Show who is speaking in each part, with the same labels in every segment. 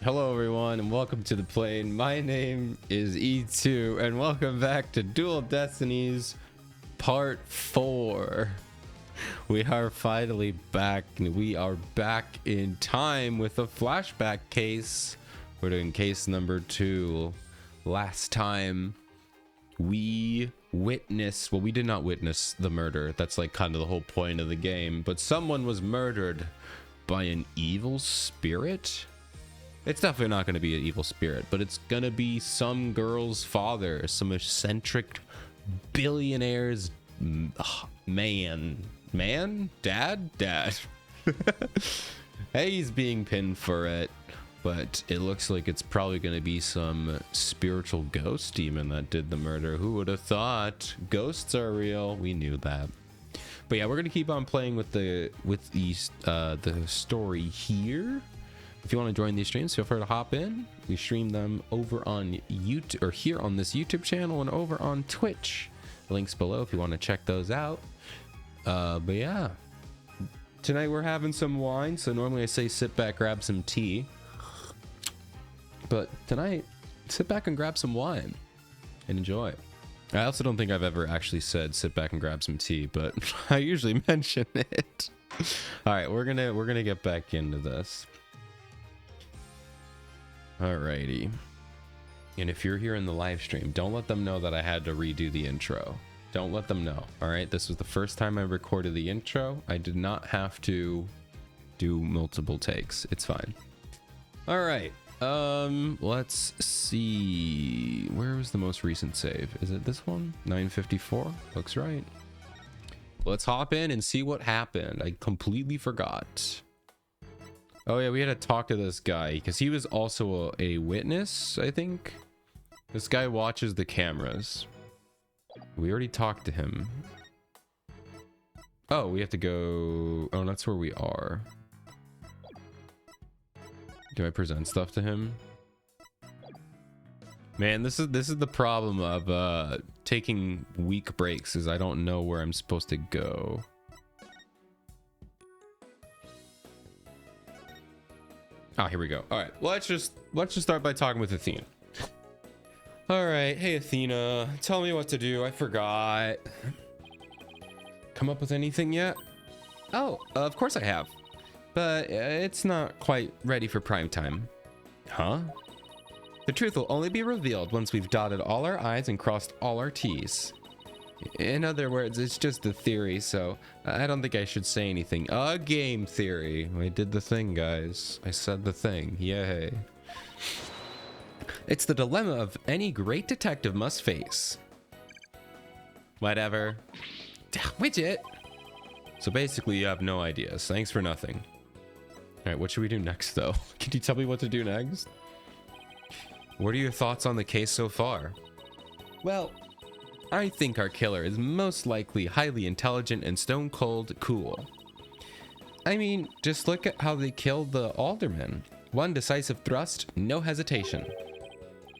Speaker 1: Hello everyone and welcome to the plane. My name is E2 and welcome back to Dual Destinies Part 4. We are finally back and we are back in time with a flashback case. We're doing case number 2. Last time we witnessed, well, we did not witness the murder. That's like kind of the whole point of the game, but someone was murdered by an evil spirit. It's definitely not going to be an evil spirit, but it's going to be some girl's father, some eccentric billionaire's dad. Hey, he's being pinned for it, but it looks like it's probably going to be some spiritual ghost demon that did the murder. Who would have thought? Ghosts are real. We knew that. But yeah, we're going to keep on playing with the story here. If you want to join these streams, feel free to hop in. We stream them over on YouTube, or here on this YouTube channel, and over on Twitch. Links below if you want to check those out. But yeah, tonight we're having some wine. So normally I say sit back, grab some tea, but tonight sit back and grab some wine and enjoy. I also don't think I've ever actually said sit back and grab some tea, but I usually mention it. All right, we're gonna get back into this. Alrighty, and if you're here in the live stream, don't let them know that I had to redo the intro. Don't let them know. All right, this was the first time I recorded the intro. I did not have to do multiple takes. It's fine. All right, let's see, where was the most recent save? Is it this one? 954 looks right. Let's hop in and see what happened. I completely forgot. Oh yeah, we had to talk to this guy because he was also a witness, I think. This guy watches the cameras. We already talked to him. Oh, we have to go. Oh, that's where we are. Do I present stuff to him? Man, this is the problem of taking week breaks, is I don't know where I'm supposed to go. Oh, here we go. All right, let's just start by talking with Athena. All right, hey Athena, tell me what to do. I forgot. Come up with anything yet? Oh, of course I have, but it's not quite ready for prime time. Huh? The truth will only be revealed once we've dotted all our I's and crossed all our T's. In other words, it's just a theory, so I don't think I should say anything. A game theory. I did the thing, guys. I said the thing. Yay. It's the dilemma of any great detective must face. Whatever. Widget. So basically, you have no ideas. Thanks for nothing. All right, what should we do next, though? Can you tell me what to do next? What are your thoughts on the case so far? Well, I think our killer is most likely highly intelligent and stone cold cool. I mean, just look at how they killed the alderman. One decisive thrust, no hesitation.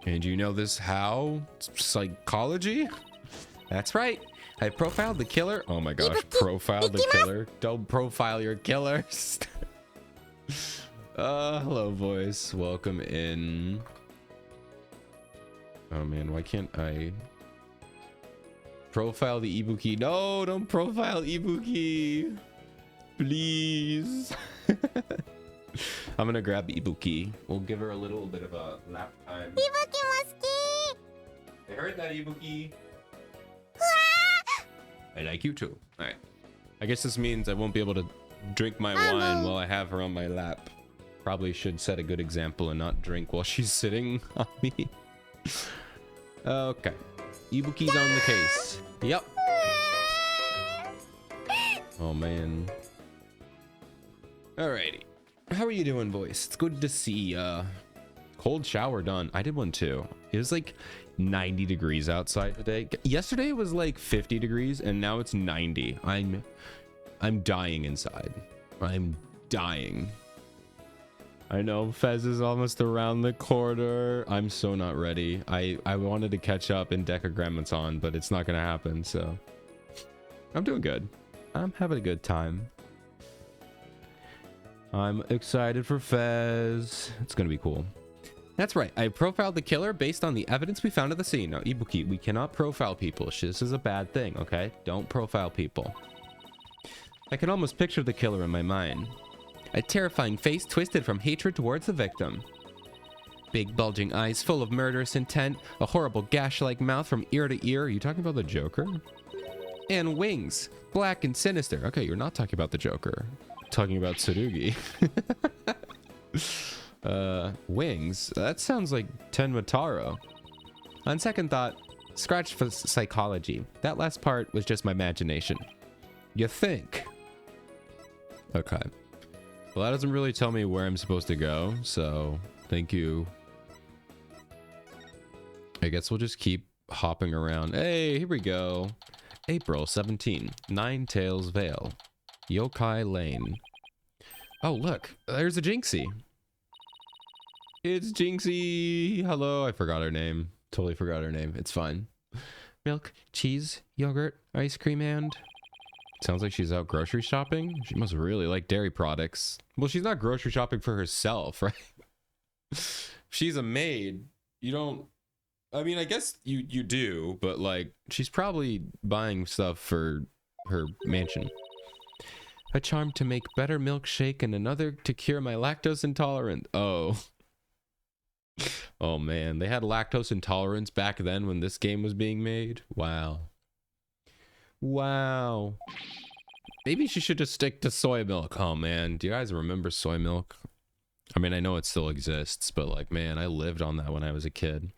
Speaker 1: And you know this how? Psychology? That's right. I profiled the killer. Oh my gosh, profile the killer. Don't profile your killers. Hello, voice. Welcome in. Oh man, why can't I profile the Ibuki? No, don't profile Ibuki, please. I'm gonna grab Ibuki. We'll give her a little bit of a lap time. I heard that, Ibuki. I like you too. All right, I guess this means I won't be able to drink my wine while I have her on my lap. Probably should set a good example and not drink while she's sitting on me. Okay, Ibuki's on the case. Yep. Oh man. Alrighty. How are you doing, voice? It's good to see cold shower done. I did one too. It was like 90 degrees outside today. Yesterday it was like 50 degrees and now it's 90. I'm dying inside. I'm dying. I know Fez is almost around the corner. I'm so not ready. I wanted to catch up in Decagrammaton, but it's not gonna happen, so I'm doing good. I'm having a good time. I'm excited for Fez. It's gonna be cool. That's right. I profiled the killer based on the evidence we found at the scene. Now, Ibuki, we cannot profile people. This is a bad thing, okay? Don't profile people. I can almost picture the killer in my mind. A terrifying face twisted from hatred towards the victim. Big bulging eyes full of murderous intent. A horrible gash-like mouth from ear to ear. Are you talking about the Joker? And wings. Black and sinister. Okay, you're not talking about the Joker. Talking about Tsurugi. Wings? That sounds like Tenmataro. On second thought, scratch for psychology. That last part was just my imagination. You think? Okay. Well, that doesn't really tell me where I'm supposed to go, so thank you. I guess we'll just keep hopping around. Hey, here we go. April 17, Nine Tails Vale. Yokai Lane. Oh, look, there's a Jinxie. It's Jinxie. Hello, I forgot her name. Totally forgot her name. It's fine. Milk, cheese, yogurt, ice cream, and... Sounds like she's out grocery shopping. She must really like dairy products. Well, she's not grocery shopping for herself, right? She's a maid. You don't... I mean, I guess you do, but like, she's probably buying stuff for her mansion. A charm to make better milkshake and another to cure my lactose intolerance. Oh. Oh man, they had lactose intolerance back then when this game was being made? Wow. Wow. Maybe she should just stick to soy milk. Oh man, do you guys remember soy milk? I mean, I know it still exists, but like, man, I lived on that when I was a kid.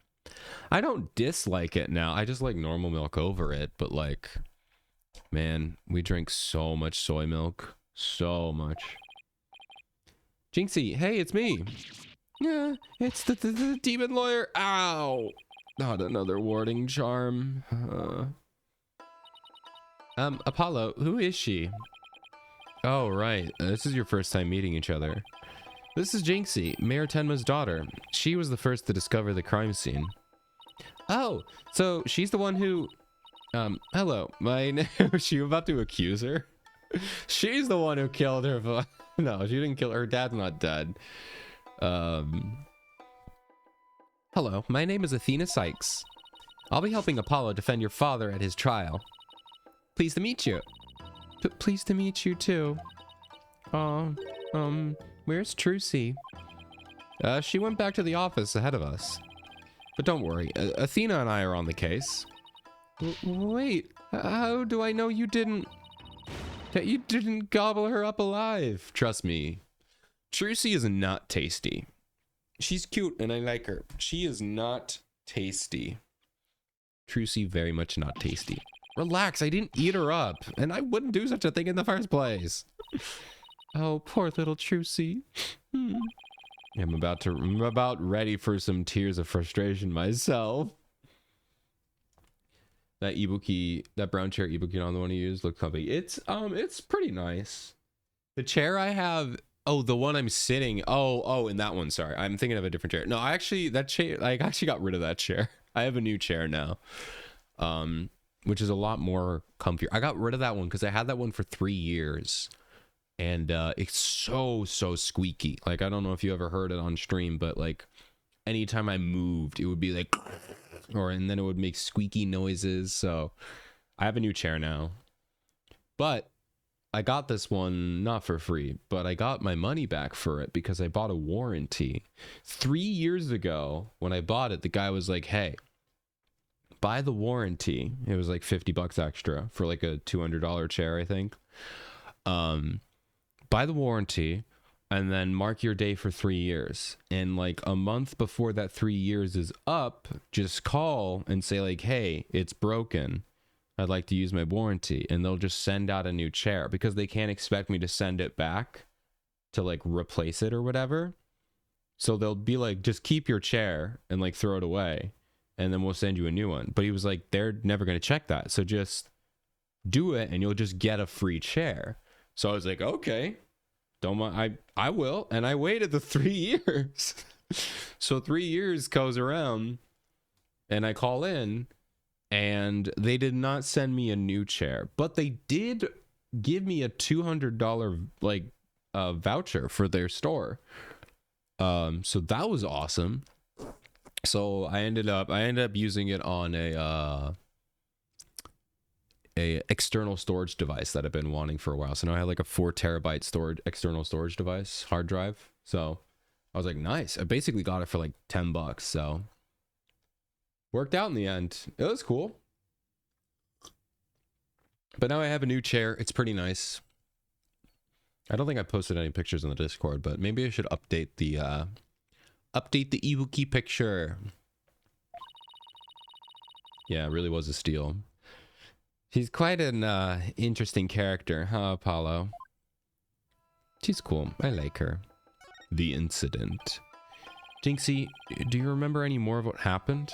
Speaker 1: I don't dislike it now. I just like normal milk over it, but like, man, we drink so much soy milk. So much. Jinxie, hey, it's me. Yeah, it's the demon lawyer. Ow! Not another warding charm. Apollo, who is she? Oh, right. This is your first time meeting each other. This is Jinxie, Mayor Tenma's daughter. She was the first to discover the crime scene. Oh, so she's the one who... hello. My name... Was you about to accuse her? She's the one who killed her. No, she didn't kill her. Her dad's not dead. Hello, my name is Athena Sykes. I'll be helping Apollo defend your father at his trial. Pleased to meet you. Pleased to meet you too. Where's Trucy? She went back to the office ahead of us. But don't worry, Athena and I are on the case. Wait, how do I know you didn't... That you didn't gobble her up alive? Trust me, Trucy is not tasty. She's cute and I like her. She is not tasty. Trucy very much not tasty. Relax, I didn't eat her up, and I wouldn't do such a thing in the first place. Oh, poor little Trucy. I'm about ready for some tears of frustration myself. That Ibuki, that brown chair Ibuki on the one he used looked comfy. It's pretty nice. The chair I have, oh, the one I'm sitting, oh, in that one, sorry. I'm thinking of a different chair. No, I actually got rid of that chair. I have a new chair now. Which is a lot more comfy. I got rid of that one because I had that one for 3 years. And it's so squeaky. Like, I don't know if you ever heard it on stream, but like anytime I moved, it would be like, and then it would make squeaky noises. So I have a new chair now. But I got this one not for free, but I got my money back for it because I bought a warranty. 3 years ago, when I bought it, the guy was like, hey, buy the warranty. It was like $50 extra for like a $200 chair, I think. Buy the warranty and then mark your day for 3 years. And like a month before that 3 years is up, just call and say like, hey, it's broken. I'd like to use my warranty. And they'll just send out a new chair because they can't expect me to send it back to like replace it or whatever. So they'll be like, just keep your chair and like throw it away. And then we'll send you a new one. But he was like, they're never going to check that. So just do it and you'll just get a free chair. So I was like, okay, don't mind. I will. And I waited the 3 years. So 3 years goes around and I call in and they did not send me a new chair, but they did give me a $200 like a voucher for their store. So that was awesome. So I ended up using it on a external storage device that I've been wanting for a while. So now I had like a 4 terabyte external storage device, hard drive. So I was like, nice. I basically got it for like $10. So worked out in the end. It was cool. But now I have a new chair. It's pretty nice. I don't think I posted any pictures on the Discord, but maybe I should update the Ibuki picture. Yeah, it really was a steal. She's quite an interesting character, huh, Apollo? She's cool. I like her. The incident. Jinxie, do you remember any more of what happened?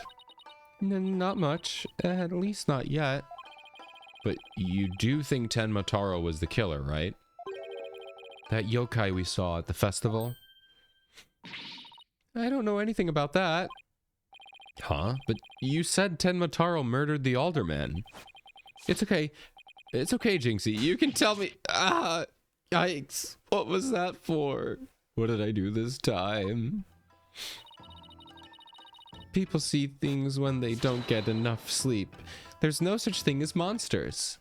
Speaker 1: Not much. At least not yet. But you do think Tenmataro was the killer, right? That yokai we saw at the festival? I don't know anything about that. Huh? But you said Tenmataro murdered the alderman. It's okay. It's okay, Jinxie. You can tell me. Ah, yikes. What was that for? What did I do this time? People see things when they don't get enough sleep. There's no such thing as monsters.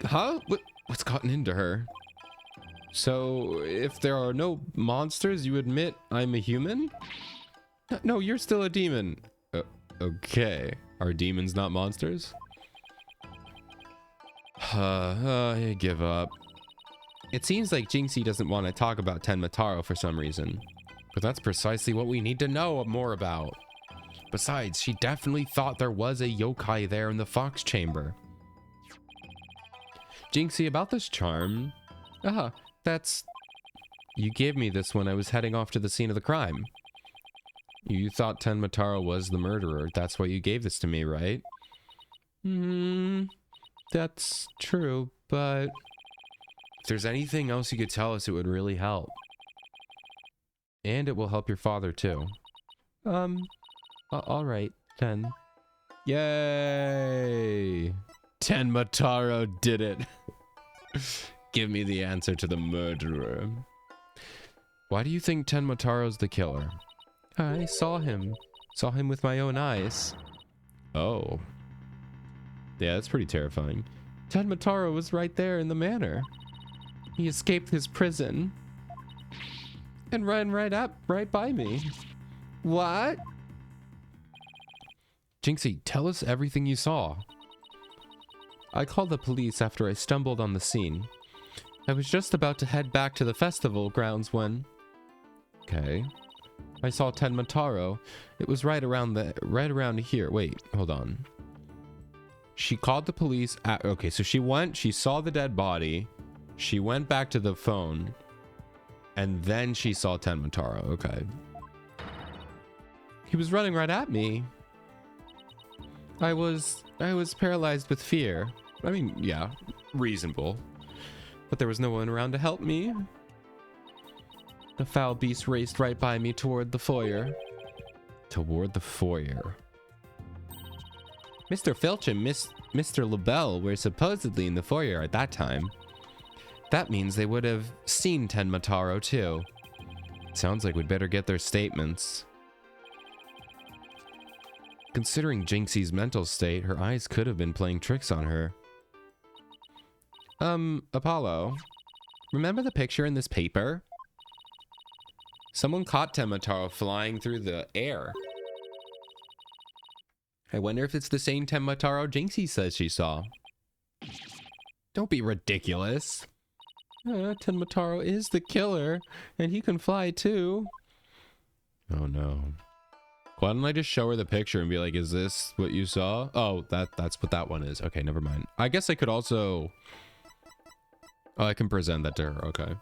Speaker 1: Huh? What's gotten into her? So, if there are no monsters, you admit I'm a human? No, you're still a demon. Okay. Are demons not monsters? I give up. It seems like Jinxie doesn't want to talk about Tenmataro for some reason. But that's precisely what we need to know more about. Besides, she definitely thought there was a yokai there in the Fox Chamber. Jinxie, about this charm... that's... You gave me this when I was heading off to the scene of the crime. You thought Tenmataro was the murderer. That's why you gave this to me, right? That's true, but... If there's anything else you could tell us, it would really help. And it will help your father, too. Alright, then. Yay! Tenmataro did it! Give me the answer to the murderer. Why do you think Tenmataro's the killer? I saw him. Saw him with my own eyes. Oh. Yeah, that's pretty terrifying. Tenmataro was right there in the manor. He escaped his prison. And ran right by me. What? Jinxie, tell us everything you saw. I called the police after I stumbled on the scene. I was just about to head back to the festival grounds when... Okay. I saw Tenmataro. It was right around here. Wait, hold on. She called the police okay, so she saw the dead body. She went back to the phone. And then she saw Tenmataro. Okay. He was running right at me. I was paralyzed with fear. I mean, yeah, reasonable. But there was no one around to help me. The foul beast raced right by me toward the foyer. Toward the foyer. Mr. Filch and Mr. LaBelle were supposedly in the foyer at that time. That means they would have seen Tenmataro too. Sounds like we'd better get their statements. Considering Jinxie's mental state, her eyes could have been playing tricks on her. Apollo, remember the picture in this paper? Someone caught Tenmataro flying through the air. I wonder if it's the same Tenmataro Jinxie says she saw. Don't be ridiculous. Tenmataro is the killer, and he can fly too. Oh no. Why don't I just show her the picture and be like, is this what you saw? Oh, that's what that one is. Okay, never mind. I guess I could also... Oh, I can present that to her. Okay.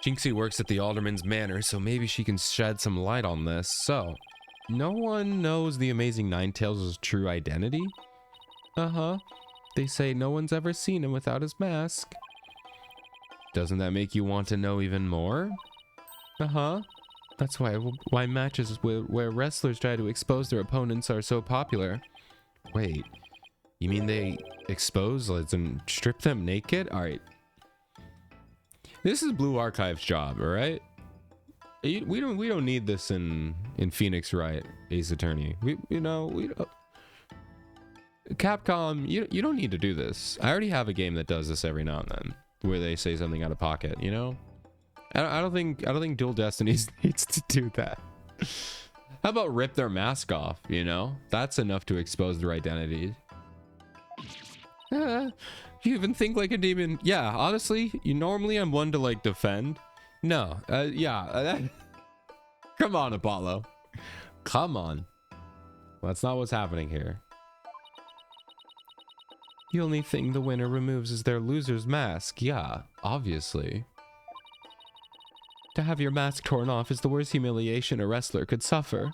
Speaker 1: Jinxie works at the Alderman's Manor, so maybe she can shed some light on this. So, no one knows the Amazing Ninetales' true identity? Uh-huh. They say no one's ever seen him without his mask. Doesn't that make you want to know even more? Uh-huh. That's why matches where wrestlers try to expose their opponents are so popular. Wait, you mean they expose and strip them naked? Alright, This is Blue Archive's job, all right? We don't need this in Phoenix Wright, Ace Attorney. Capcom, you don't need to do this. I already have a game that does this every now and then, where they say something out of pocket. You know, I don't think Dual Destinies needs to do that. How about rip their mask off? You know, that's enough to expose their identity. You even think like a demon? Yeah, honestly, normally I'm one to like defend. No, come on, Apollo. Come on. That's not what's happening here. The only thing the winner removes is their loser's mask. Yeah, obviously. To have your mask torn off is the worst humiliation a wrestler could suffer.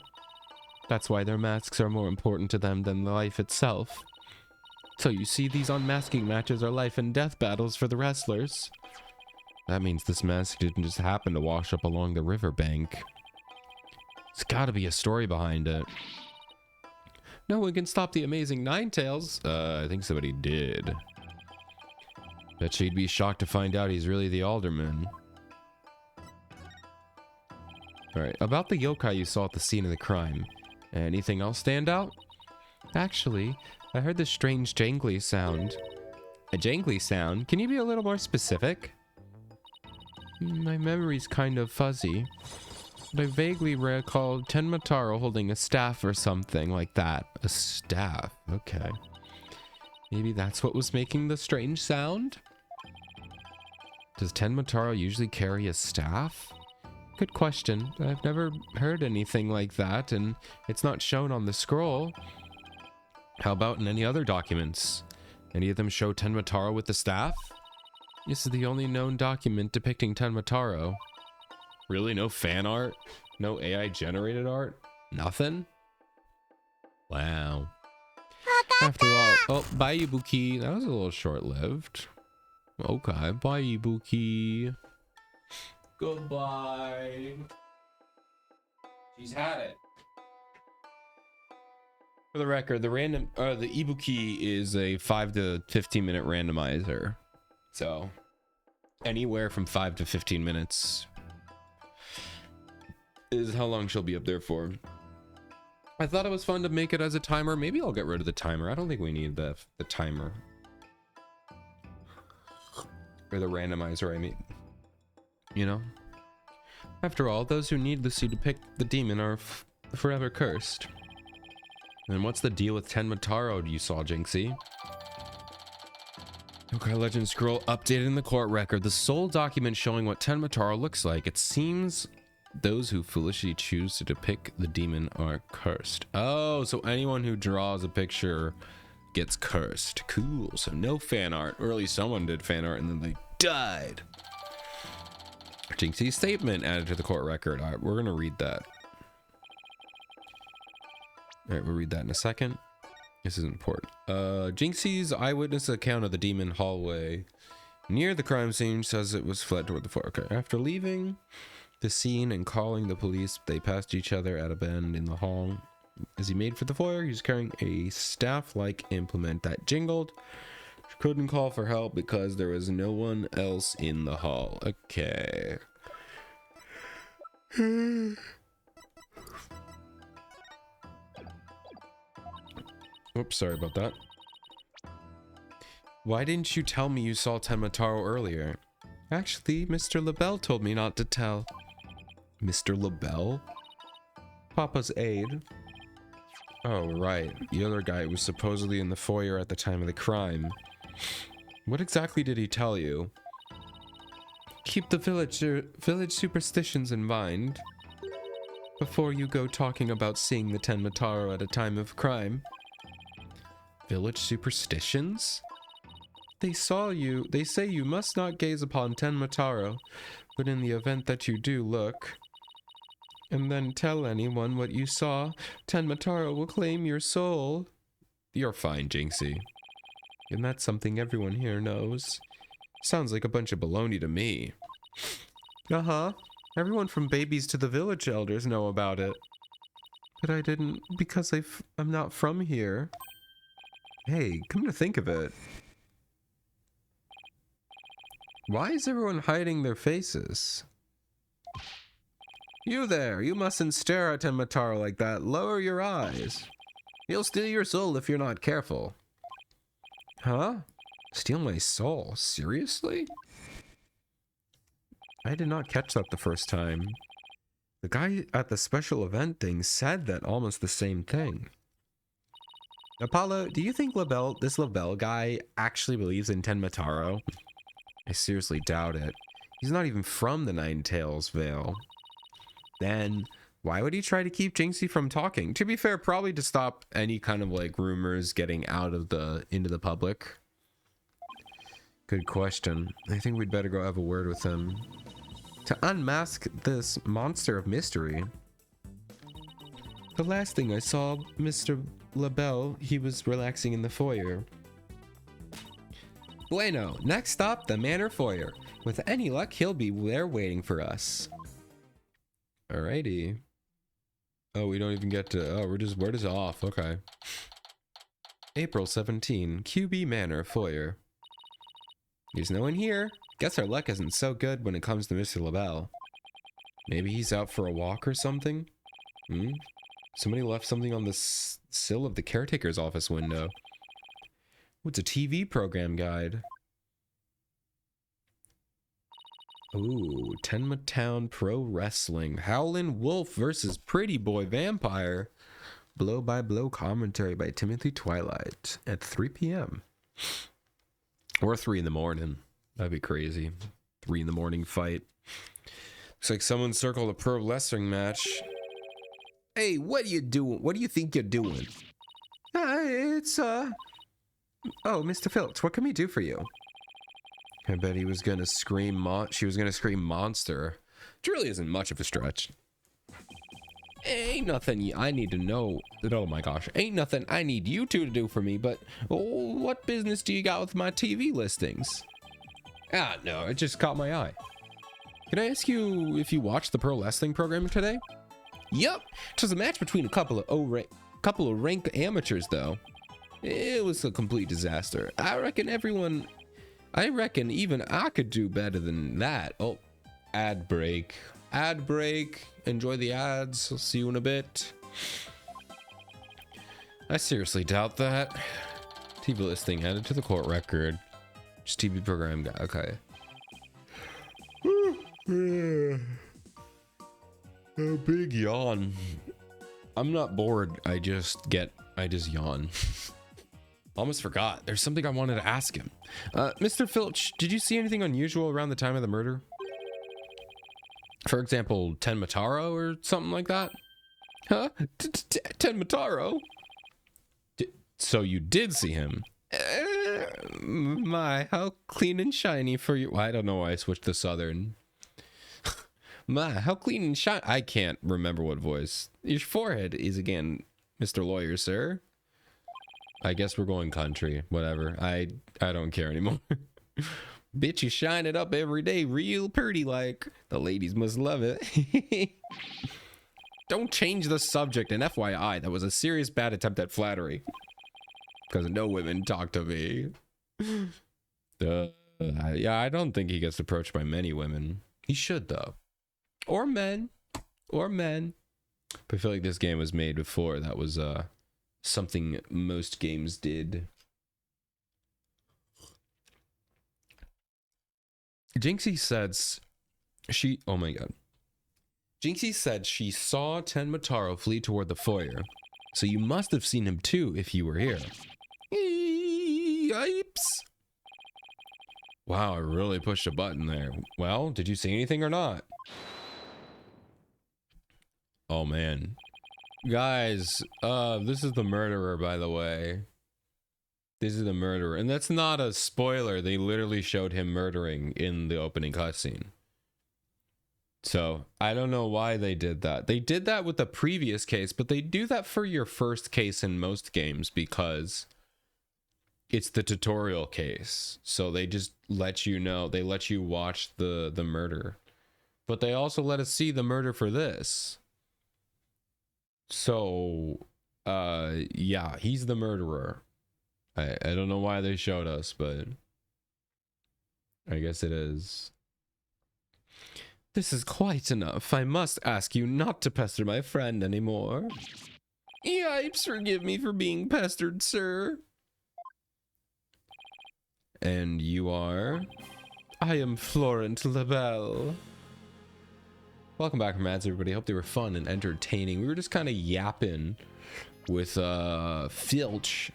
Speaker 1: That's why their masks are more important to them than life itself. So you see, these unmasking matches are life and death battles for the wrestlers. That means this mask didn't just happen to wash up along the riverbank. There's gotta be a story behind it. No one can stop the amazing Ninetales. I think somebody did. Bet she'd be shocked to find out he's really the alderman. Alright, about the yokai you saw at the scene of the crime. Anything else stand out? Actually, I heard this strange jangly sound. A jangly sound? Can you be a little more specific? My memory's kind of fuzzy. But I vaguely recall Tenmataro holding a staff or something like that. A staff? Okay. Maybe that's what was making the strange sound? Does Tenmataro usually carry a staff? Good question. I've never heard anything like that, and it's not shown on the scroll. How about in any other documents? Any of them show Tenmataro with the staff? This is the only known document depicting Tenmataro. Really? No fan art? No AI generated art? Nothing? Wow. After all, oh, bye Ibuki. That was a little short-lived. Okay, bye Ibuki. Goodbye. She's had it. For the record, the Ibuki is a 5 to 15 minute randomizer. So anywhere from 5 to 15 minutes is how long she'll be up there for. I thought it was fun to make it as a timer. Maybe I'll get rid of the timer. I don't think we need the timer. Or the randomizer, I mean. You know? After all, those who needlessly depict the demon are forever cursed. And what's the deal with Tenmataro you saw, Jinxie? Okay, Legend Scroll updated in the court record. The sole document showing what Tenmataro looks like. It seems those who foolishly choose to depict the demon are cursed. Oh, so anyone who draws a picture gets cursed. Cool. So no fan art. Or at least someone did fan art and then they died. Jinxie's statement added to the court record. All right, we're going to read that. All right, we'll read that in a second. This is important. Jinxie's eyewitness account of the demon hallway near the crime scene says it was fled toward the floor. Okay, after leaving the scene and calling the police, they passed each other at a bend in the hall. As he made for the foyer, he was carrying a staff-like implement that jingled. She couldn't call for help because there was no one else in the hall. Okay. Oops, sorry about that. Why didn't you tell me you saw Tenmataro earlier? Actually, Mr. LaBelle told me not to tell. Mr. LaBelle? Papa's aide. Oh, right. The other guy was supposedly in the foyer at the time of the crime. What exactly did he tell you? Keep the village superstitions in mind before you go talking about seeing the Tenmataro at a time of crime. Village superstitions? They say you must not gaze upon Tenmataro, but in the event that you do look, and then tell anyone what you saw, Tenmataro will claim your soul. You're fine, Jinxie. And that's something everyone here knows. Sounds like a bunch of baloney to me. Uh-huh. Everyone from babies to the village elders know about it. But I didn't, because I'm not from here. Hey, come to think of it. Why is everyone hiding their faces? You there, you mustn't stare at Tenmataro like that. Lower your eyes. He'll steal your soul if you're not careful. Huh? Steal my soul? Seriously? I did not catch that the first time. The guy at the special event thing said that almost the same thing. Apollo, do you think this LaBelle guy actually believes in Tenmataro? I seriously doubt it. He's not even from the Nine Tails Vale. Then, why would he try to keep Jinxie from talking? To be fair, probably to stop any kind of like rumors getting out of into the public. Good question. I think we'd better go have a word with him. To unmask this monster of mystery. The last thing I saw, Mr. LaBelle, he was relaxing in the foyer. Bueno, next stop, the Manor Foyer. With any luck, he'll be there waiting for us. Alrighty. Oh, we don't even get to... Oh, we're just off. Okay. April 17, QB Manor Foyer. There's no one here. Guess our luck isn't so good when it comes to Mr. LaBelle. Maybe he's out for a walk or something? Somebody left something on the sill of the caretaker's office window. What's a TV program guide? Ooh, Tenma Town Pro Wrestling. Howlin' Wolf versus Pretty Boy Vampire. Blow by blow commentary by Timothy Twilight at 3 p.m. Or 3 in the morning. That'd be crazy. 3 in the morning fight. Looks like someone circled a pro wrestling match. Hey, what are you doing? What do you think you're doing? Oh, Mr. Phillips, what can we do for you? I bet he was gonna scream she was gonna scream monster. Which really isn't much of a stretch. Ain't nothing I need to know. Oh my gosh. Ain't nothing I need you two to do for me, but what business do you got with my TV listings? Ah, no, it just caught my eye. Can I ask you if you watched the pro wrestling program today? Yup. It was a match between a couple of ranked amateurs, though. It was a complete disaster. I reckon even I could do better than that. Oh, ad break. Ad break. Enjoy the ads. I'll see you in a bit. I seriously doubt that. TV listing added to the court record. Just TV program guy. Okay. A big yawn. I'm not bored. I just yawn. Almost forgot. There's something I wanted to ask him. Mr. Filch, did you see anything unusual around the time of the murder? For example, Tenmataro or something like that? Huh? Tenmataro? So you did see him? My, how clean and shiny for you. I don't know why I switched to Southern. My, how clean and shiny. I can't remember what voice. Your forehead is again, Mr. Lawyer, sir. I guess we're going country. Whatever. I don't care anymore. Bitch, you shine it up every day real pretty like. The ladies must love it. Don't change the subject. And FYI, that was a serious bad attempt at flattery. Because no women talk to me. Yeah, I don't think he gets approached by many women. He should, though. Or men. Or men. But I feel like this game was made before. That was something most games did. Jinxie says oh my god. Jinxie said she saw Tenmataro flee toward the foyer. So you must have seen him too if you were here. Yipes. Wow, I really pushed a button there. Well, did you see anything or not? Oh man. Guys, this is the murderer, by the way. This is the murderer. And that's not a spoiler. They literally showed him murdering in the opening cutscene. So, I don't know why they did that. They did that with the previous case, but they do that for your first case in most games because it's the tutorial case. So they just let you know. They let you watch the murder. But they also let us see the murder for this. So, yeah, he's the murderer. I don't know why they showed us, but I guess it is. This is quite enough. I must ask you not to pester my friend anymore. Yipes, forgive me for being pestered, sir. And you are? I am Florent Labelle. Welcome back from ads, everybody. Hope they were fun and entertaining. We were just kind of yapping with Filch.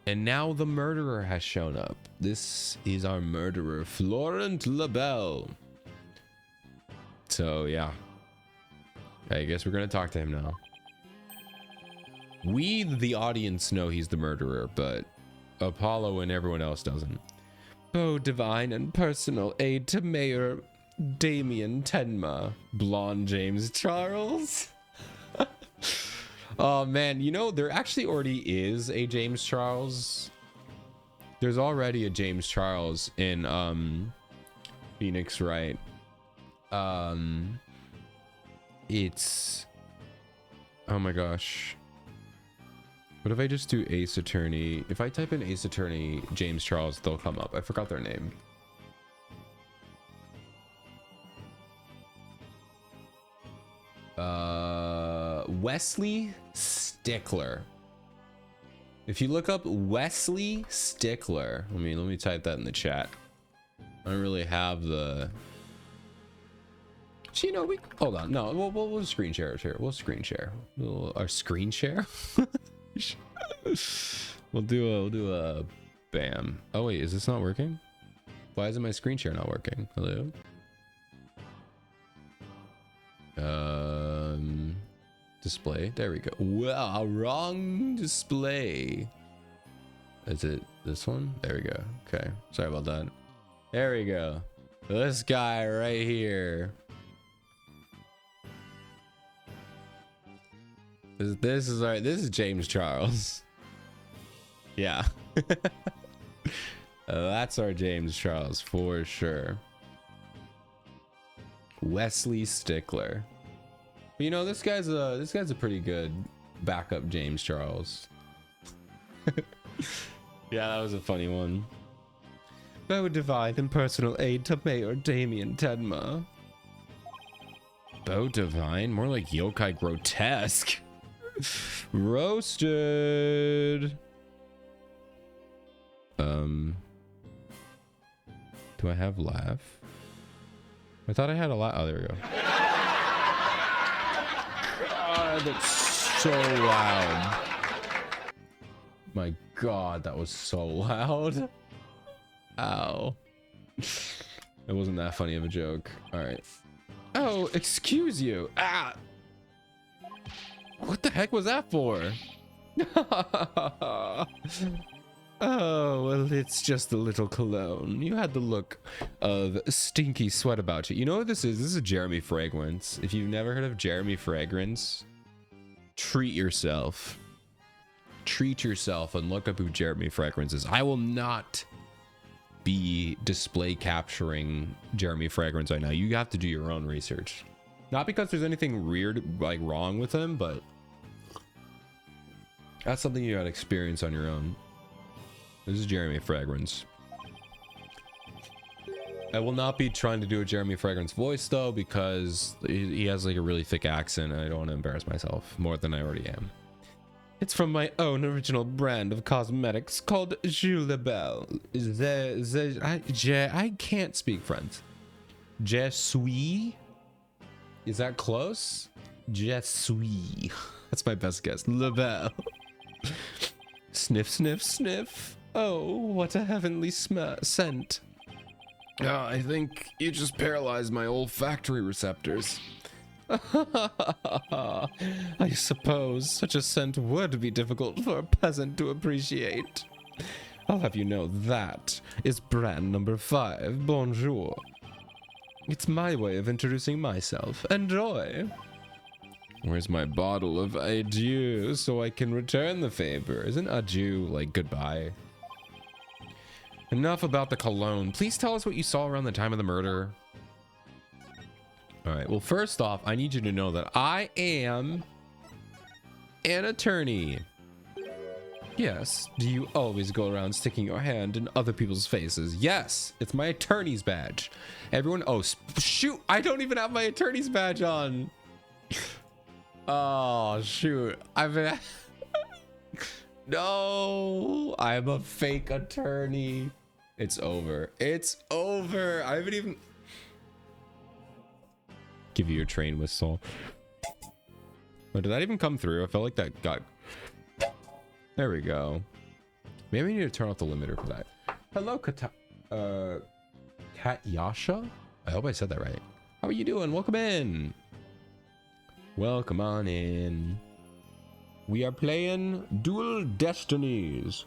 Speaker 1: And now the murderer has shown up. This is our murderer, Florent Labelle. So, yeah. I guess we're going to talk to him now. We, the audience, know he's the murderer, but Apollo and everyone else doesn't. Oh, divine and personal aid to Mayor Damien Tenma, blonde James Charles. Oh man, you know, there actually already is a James Charles. There's already a James Charles in Phoenix Wright. It's, oh my gosh. What if I just do Ace Attorney? If I type in Ace Attorney James Charles, they'll come up. I forgot their name. Wesley Stickler. If you look up Wesley Stickler, let me type that in the chat. I don't really have the. So, you know, we hold on. No, we'll screen share it here. We'll screen share. Our screen share. we'll do a bam. Oh wait, is this not working? Why isn't my screen share not working? Hello. Display. There we go. Wow, wrong display. Is it this one? There we go. Okay. Sorry about that. There we go. This guy right here. This is right. This is James Charles. Yeah. That's our James Charles for sure. Wesley Stickler. But you know, this guy's a pretty good backup James Charles. Yeah, that was a funny one. Bow divine and personal aid to Mayor Damien Tenma. Bow divine? More like yokai grotesque. Roasted. Do I have laugh? I thought I had a lot. Oh, there we go. God, that's so loud. My God, that was so loud. Ow. It wasn't that funny of a joke. All right. Oh, excuse you. Ah. What the heck was that for? Oh, well, it's just a little cologne. You had the look of stinky sweat about you. You know what this is? This is Jeremy Fragrance. If you've never heard of Jeremy Fragrance, treat yourself. Treat yourself and look up who Jeremy Fragrance is. I will not be display capturing Jeremy Fragrance right now. You have to do your own research. Not because there's anything weird, like wrong with him, but that's something you gotta experience on your own. This is Jeremy Fragrance. I will not be trying to do a Jeremy Fragrance voice though, because he has like a really thick accent and I don't want to embarrass myself more than I already am. It's from my own original brand of cosmetics called Je Labelle. I can't speak French. Je suis. Is that close? Je suis. That's my best guess. Labelle. Sniff, sniff, sniff. Oh, what a heavenly scent. I think you just paralyzed my olfactory receptors. I suppose such a scent would be difficult for a peasant to appreciate. I'll have you know that is brand number 5. Bonjour. It's my way of introducing myself. Enjoy. Where's my bottle of adieu so I can return the favor? Isn't adieu like goodbye? Enough about the cologne. Please tell us what you saw around the time of the murder. All right. Well, first off, I need you to know that I am an attorney. Yes. Do you always go around sticking your hand in other people's faces? Yes. It's my attorney's badge. Everyone. Oh, shoot. I don't even have my attorney's badge on. Oh, shoot. No. I'm a fake attorney. It's over. It's over. I haven't even. Give you your train whistle. Oh, did that even come through? I felt like that got. There we go. Maybe we need to turn off the limiter for that. Hello, Katyasha? I hope I said that right. How are you doing? Welcome in. Welcome on in. We are playing Dual Destinies.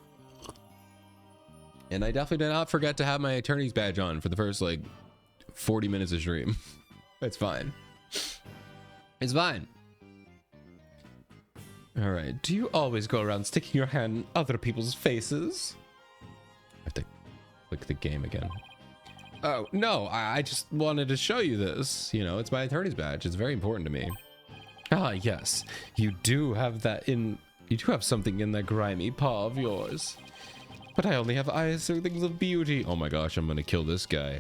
Speaker 1: And I definitely did not forget to have my attorney's badge on for the first, like, 40 minutes of stream. It's fine. It's fine. All right. Do you always go around sticking your hand in other people's faces? I have to click the game again. Oh, no. I just wanted to show you this. You know, it's my attorney's badge. It's very important to me. Ah, yes. You do have that in... You do have something in that grimy paw of yours. But I only have eyes for things of beauty. Oh my gosh, I'm gonna kill this guy.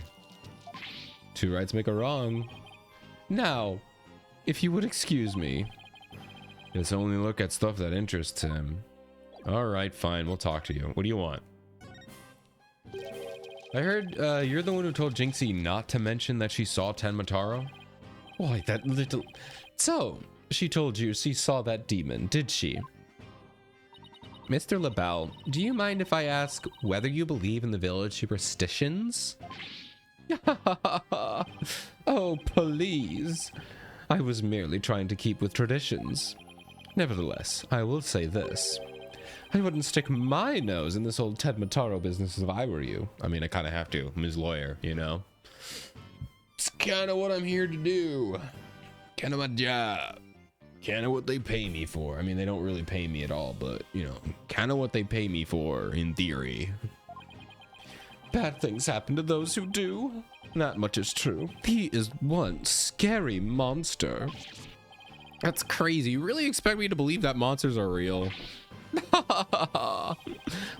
Speaker 1: Two rights make a wrong. Now, if you would excuse me... Just only look at stuff that interests him. Alright, fine, we'll talk to you. What do you want? I heard you're the one who told Jinxie not to mention that she saw Tenmataro? Why, that little... So, she told you she saw that demon, did she? Mr. LaBelle, do you mind if I ask whether you believe in the village superstitions? Oh, please. I was merely trying to keep with traditions. Nevertheless, I will say this. I wouldn't stick my nose in this old Tenmataro business if I were you. I mean, I kind of have to. I'm his lawyer, you know? It's kind of what I'm here to do. Kind of my job. Kind of what they pay me for. I mean, they don't really pay me at all, but, you know, kind of what they pay me for, in theory. Bad things happen to those who do. Not much is true. He is one scary monster. That's crazy. You really expect me to believe that monsters are real?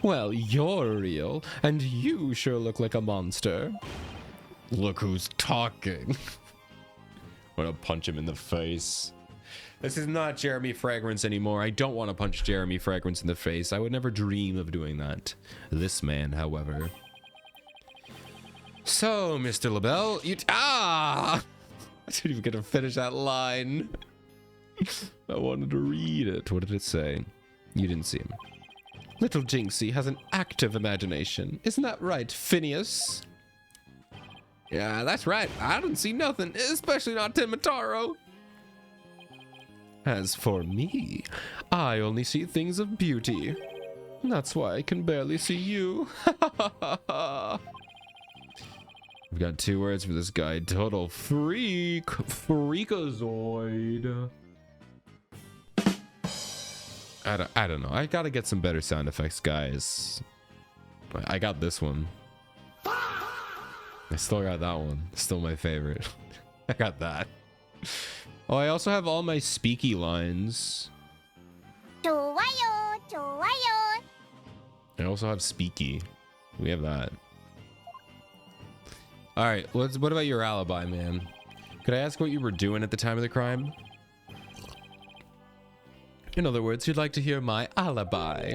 Speaker 1: Well, you're real, and you sure look like a monster. Look who's talking. I'm gonna punch him in the face. This is not Jeremy Fragrance anymore. I don't want to punch Jeremy Fragrance in the face. I would never dream of doing that. This man, however. So, Mr. LaBelle, you... I didn't even get to finish that line. I wanted to read it. What did it say? You didn't see him. Little Jinxie has an active imagination. Isn't that right, Phineas? Yeah, that's right. I don't see nothing, especially not Tenmataro. As for me, I only see things of beauty. That's why I can barely see you. We've got 2 words for this guy. Total freak. Freakazoid. I don't know. I gotta get some better sound effects, guys. I got this one. I still got that one. Still my favorite. I got that. Oh, I also have all my speaky lines. I also have speaky. We have that. All right. What about your alibi, man? Could I ask what you were doing at the time of the crime? In other words, you'd like to hear my alibi.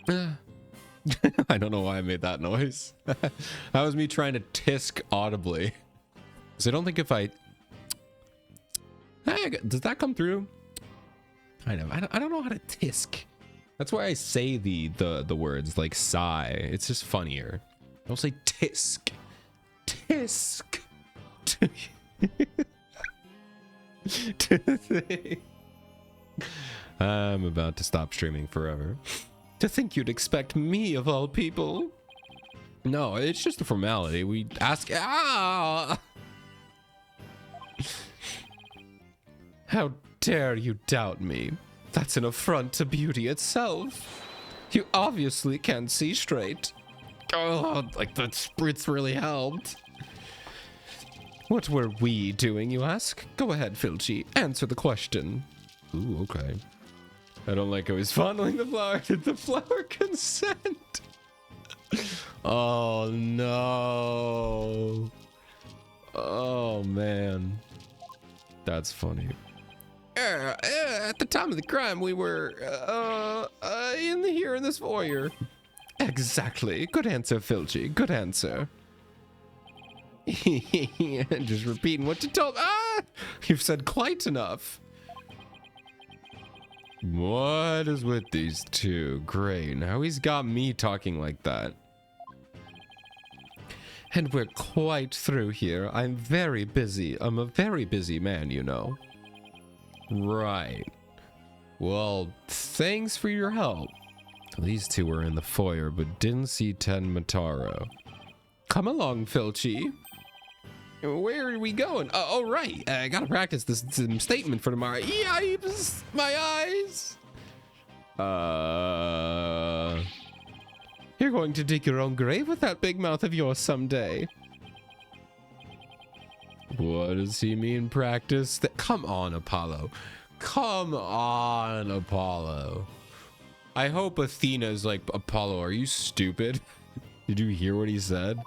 Speaker 1: I don't know why I made that noise. That was me trying to tisk audibly. So I don't think if I... Hey, does that come through? I don't know how to tisk. That's why I say the words like sigh. It's just funnier. Don't say tisk. Tisk. I'm about to stop streaming forever. To think you'd expect me of all people. No, it's just a formality. We ask... How dare you doubt me? That's an affront to beauty itself. You obviously can't see straight. Oh, like the spritz really helped. What were we doing, you ask? Go ahead, Filchi. Answer the question. Ooh, okay. I don't like how he's fondling the flower. Did the flower consent? Oh no. Oh man. That's funny. At the time of the crime, we were here in this foyer. Exactly. Good answer, Filchy. Good answer. Just repeating what you told. You've said quite enough. What is with these two? Great. Now he's got me talking like that. And we're quite through here. I'm very busy. I'm a very busy man, you know. Right. Well, thanks for your help. These two were in the foyer, but didn't see Tenmataro. Come along, Filchy. Where are we going? Oh, right. I gotta practice this statement for tomorrow. Yipes! My eyes! You're going to dig your own grave with that big mouth of yours someday. What does he mean, practice? Come on, Apollo. Come on, Apollo. I hope Athena's like, Apollo, are you stupid? Did you hear what he said?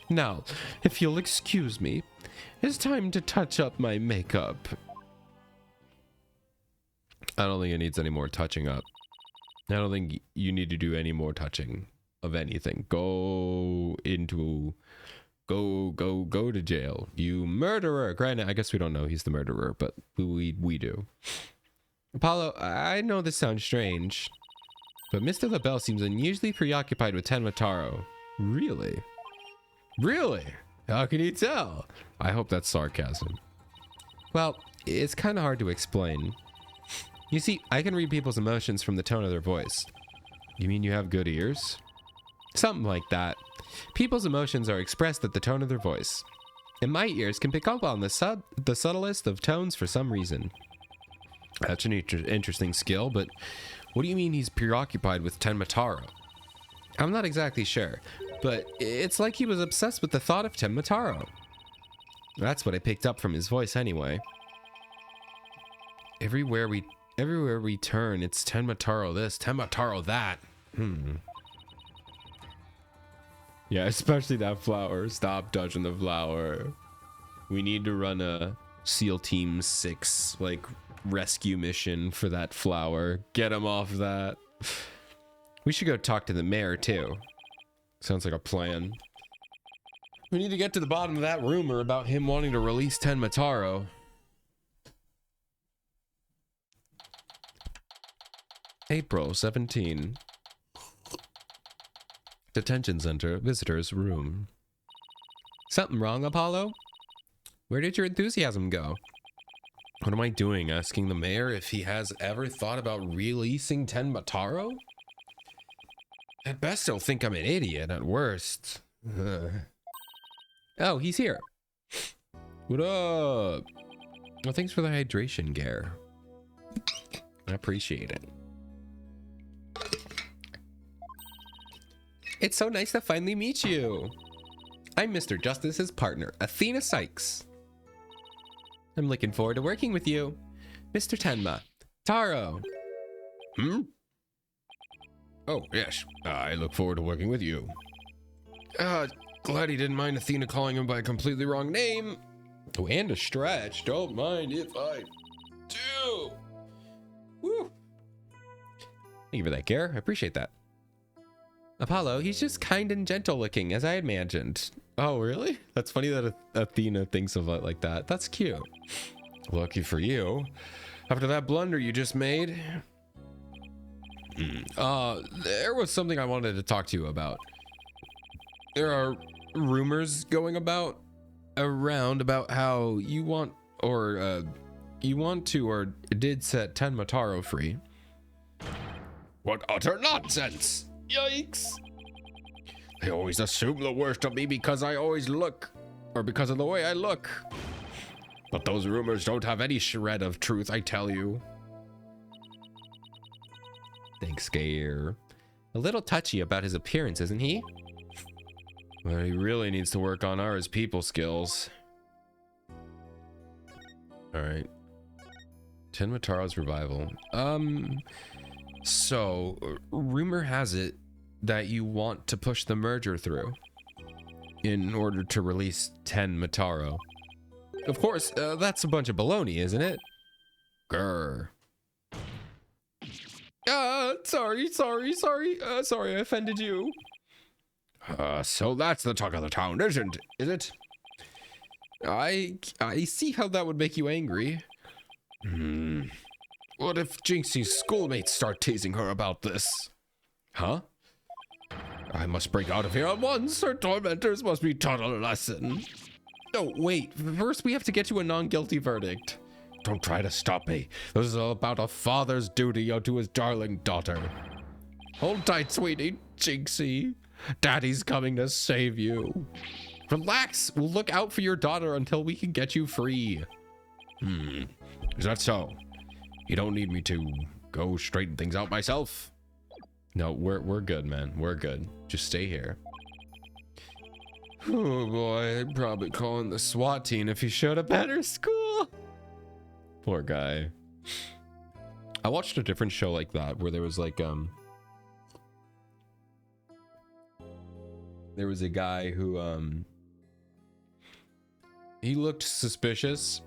Speaker 1: Now, if you'll excuse me, it's time to touch up my makeup. I don't think it needs any more touching up. I don't think you need to do any more touching of anything. Go to jail. You murderer. Granted, I guess we don't know he's the murderer, but we do. Apollo, I know this sounds strange, but Mr. LaBelle seems unusually preoccupied with Tenmataro. Really? Really? How can you tell? I hope that's sarcasm. Well, it's kind of hard to explain. You see, I can read people's emotions from the tone of their voice. You mean you have good ears? Something like that. People's emotions are expressed at the tone of their voice. And my ears can pick up on the subtlest of tones for some reason. That's an interesting skill, but what do you mean he's preoccupied with Tenmataro? I'm not exactly sure, but it's like he was obsessed with the thought of Tenmataro. That's what I picked up from his voice anyway. Everywhere we turn, it's Tenmataro this, Tenmataro that. Yeah, especially that flower. Stop touching the flower. We need to run a SEAL Team 6, like, rescue mission for that flower. Get him off that. We should go talk to the mayor, too. Sounds like a plan. We need to get to the bottom of that rumor about him wanting to release Tenmataro. April 17. Detention center, visitor's room. Something wrong, Apollo? Where did your enthusiasm go? What am I doing, asking the mayor if he has ever thought about releasing Tenmataro? At best, he'll think I'm an idiot. At worst. Oh, he's here. What up? Well, thanks for the hydration, Gare. I appreciate it. It's so nice to finally meet you. I'm Mr. Justice's partner, Athena Sykes. I'm looking forward to working with you. Mr. Tenma. Taro. Oh, yes. I look forward to working with you. Glad he didn't mind Athena calling him by a completely wrong name. Oh, and a stretch. Don't mind if I do. Woo. Thank you for that, Gare. I appreciate that. Apollo, he's just kind and gentle looking, as I imagined. Oh, really? That's funny that Athena thinks of it like that. That's cute. Lucky for you. After that blunder you just made. There was something I wanted to talk to you about. There are rumors going around about how you want to or did set Tenmataro free. What utter nonsense! Yikes! They always assume the worst of me because I always look, or because of the way I look. But those rumors don't have any shred of truth, I tell you. Thanks, Gare. A little touchy about his appearance, isn't he? Well, he really needs to work on his people skills. Alright. Mataro's revival. So rumor has it that you want to push the merger through in order to release 10 Mataro. Of course, that's a bunch of baloney, isn't it? Grr. Sorry, I offended you. So that's the talk of the town, isn't it? I see how that would make you angry. What if Jinxie's schoolmates start teasing her about this? Huh? I must break out of here at once. Her tormentors must be taught a lesson. No, wait. First, we have to get to a non-guilty verdict. Don't try to stop me. This is all about a father's duty to his darling daughter. Hold tight, sweetie. Jinxie. Daddy's coming to save you. Relax. We'll look out for your daughter until we can get you free. Is that so? You don't need me to go straighten things out myself? No, we're good, man. We're good. Just stay here. Oh boy, I'd probably call in the SWAT team if he showed up at her school. Poor guy. I watched a different show like that where there was like there was a guy who he looked suspicious,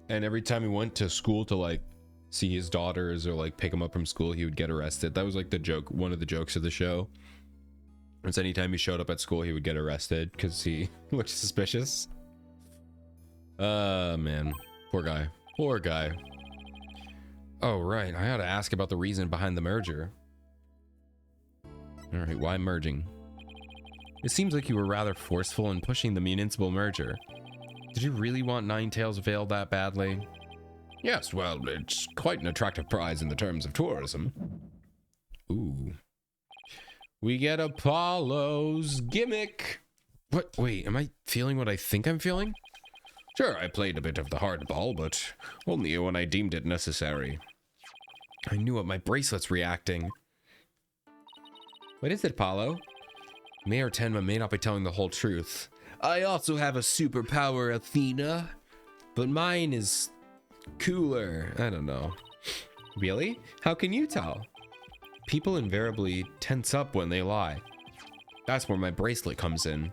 Speaker 1: and every time he went to school to like see his daughters or like pick him up from school, he would get arrested. That was like the joke, one of the jokes of the show. It's anytime he showed up at school, he would get arrested because he looked suspicious. Man, poor guy. Poor guy. Oh, right. I gotta ask about the reason behind the merger. All right, why merging? It seems like you were rather forceful in pushing the municipal merger. Did you really want Ninetales Vale that badly? Yes, well, it's quite an attractive prize in the terms of tourism. Ooh. We get Apollo's gimmick. What? Wait, am I feeling what I think I'm feeling? Sure, I played a bit of the hardball, but only when I deemed it necessary. I knew it, my bracelet's reacting. What is it, Apollo? Mayor Tenma may not be telling the whole truth. I also have a superpower, Athena, but mine is cooler. I don't know. Really? How can you tell? People invariably tense up when they lie. That's where my bracelet comes in.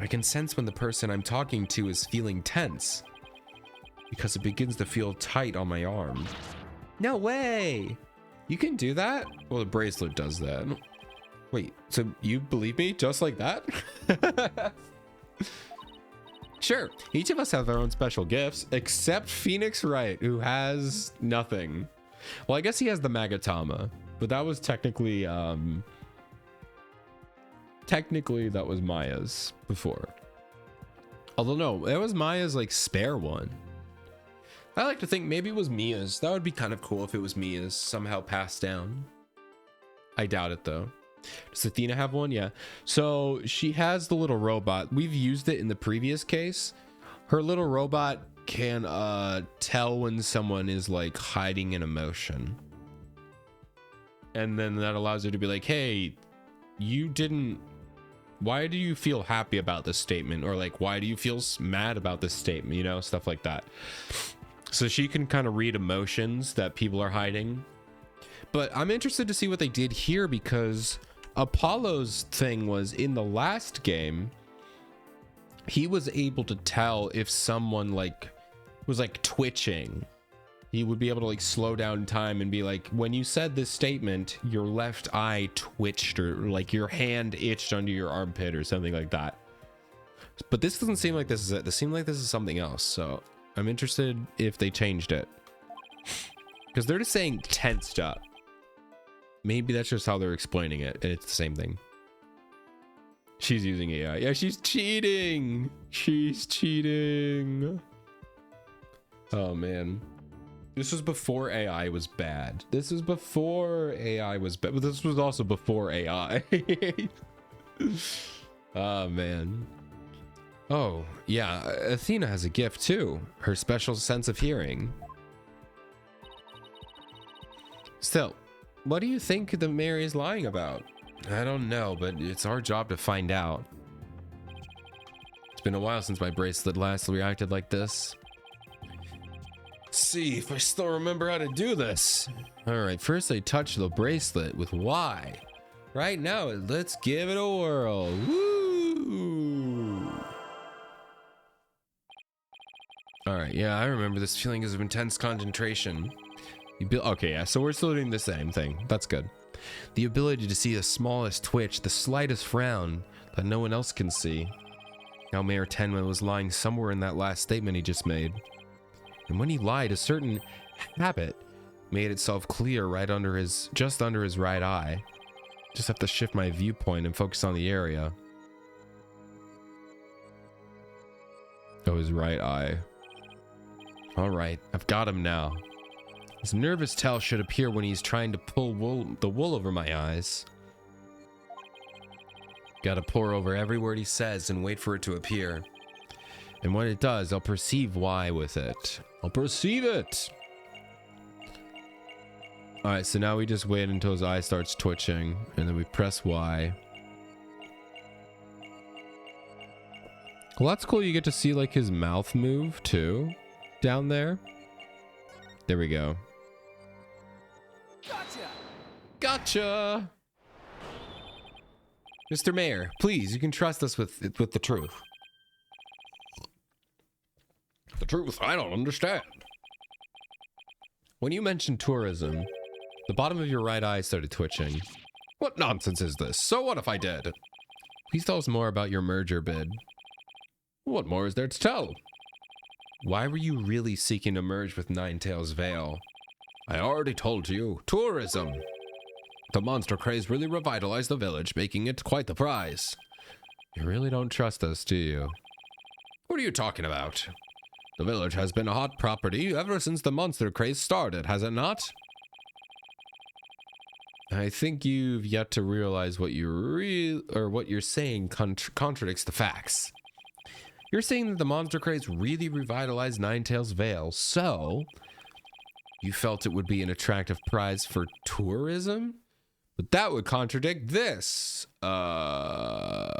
Speaker 1: I can sense when the person I'm talking to is feeling tense, because it begins to feel tight on my arm. No way! You can do that? Well, the bracelet does that. Wait, so you believe me just like that? Sure, each of us have our own special gifts, except Phoenix Wright, who has nothing. Well, I guess he has the Magatama, but that was technically that was Maya's before. Although no, it was Maya's like spare one. I like to think maybe it was Mia's. That would be kind of cool if it was Mia's somehow passed down. I doubt it though. Does Athena have one? Yeah. So she has the little robot. We've used it in the previous case. Her little robot can tell when someone is like hiding an emotion. And then that allows her to be like, hey, why do you feel happy about this statement? Or like, why do you feel mad about this statement? You know, stuff like that. So she can kind of read emotions that people are hiding. But I'm interested to see what they did here, because Apollo's thing was in the last game, he was able to tell if someone like was like twitching. He would be able to like slow down time and be like, when you said this statement, your left eye twitched, or like your hand itched under your armpit or something like that. But this doesn't seem like this is it. This seems like this is something else. So I'm interested if they changed it, because they're just saying tensed up. Maybe that's just how they're explaining it, and it's the same thing. She's using AI. Yeah, she's cheating. She's cheating. Oh, man. This was before AI was bad. This was before AI was bad. But this was also before AI. Oh, man. Oh, yeah. Athena has a gift, too. Her special sense of hearing. Still, what do you think the mayor is lying about? I don't know, but it's our job to find out. It's been a while since my bracelet last reacted like this. See if I still remember how to do this. All right, first I touch the bracelet with Y. Right now, let's give it a whirl. Woo! All right, yeah, I remember this feeling of intense concentration. Okay, yeah, so we're still doing the same thing. That's good. The ability to see the smallest twitch, the slightest frown that no one else can see. Now Mayor Tenma was lying somewhere in that last statement he just made. And when he lied, a certain habit made itself clear just under his right eye. Just have to shift my viewpoint and focus on the area. Oh, his right eye. All right, I've got him now. His nervous tell should appear when he's trying to pull the wool over my eyes. Gotta pour over every word he says and wait for it to appear. And when it does, I'll perceive why with it. I'll perceive it! Alright, so now we just wait until his eye starts twitching, and then we press Y. Well, that's cool. You get to see, like, his mouth move, too, down there. There we go. Gotcha! Gotcha! Mr. Mayor, please, you can trust us with the truth. The truth? I don't understand. When you mentioned tourism, the bottom of your right eye started twitching. What nonsense is this? So what if I did? Please tell us more about your merger bid. What more is there to tell? Why were you really seeking to merge with Ninetales Vale? I already told you. Tourism. The monster craze really revitalized the village, making it quite the prize. You really don't trust us, do you? What are you talking about? The village has been a hot property ever since the monster craze started, has it not? I think you've yet to realize what you're saying contradicts the facts. You're saying that the monster craze really revitalized Ninetales Vale, so you felt it would be an attractive prize for tourism? But that would contradict this. I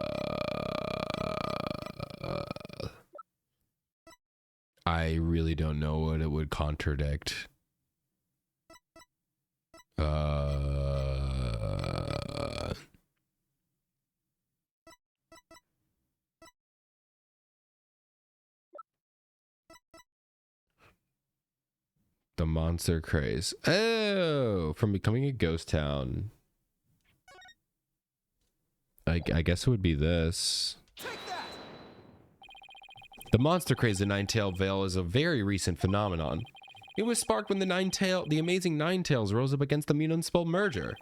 Speaker 1: really don't know what it would contradict. The monster craze. Oh, from becoming a ghost town. I guess it would be this. The monster craze in Ninetale Vale is a very recent phenomenon. It was sparked when the amazing Ninetales rose up against the municipal merger.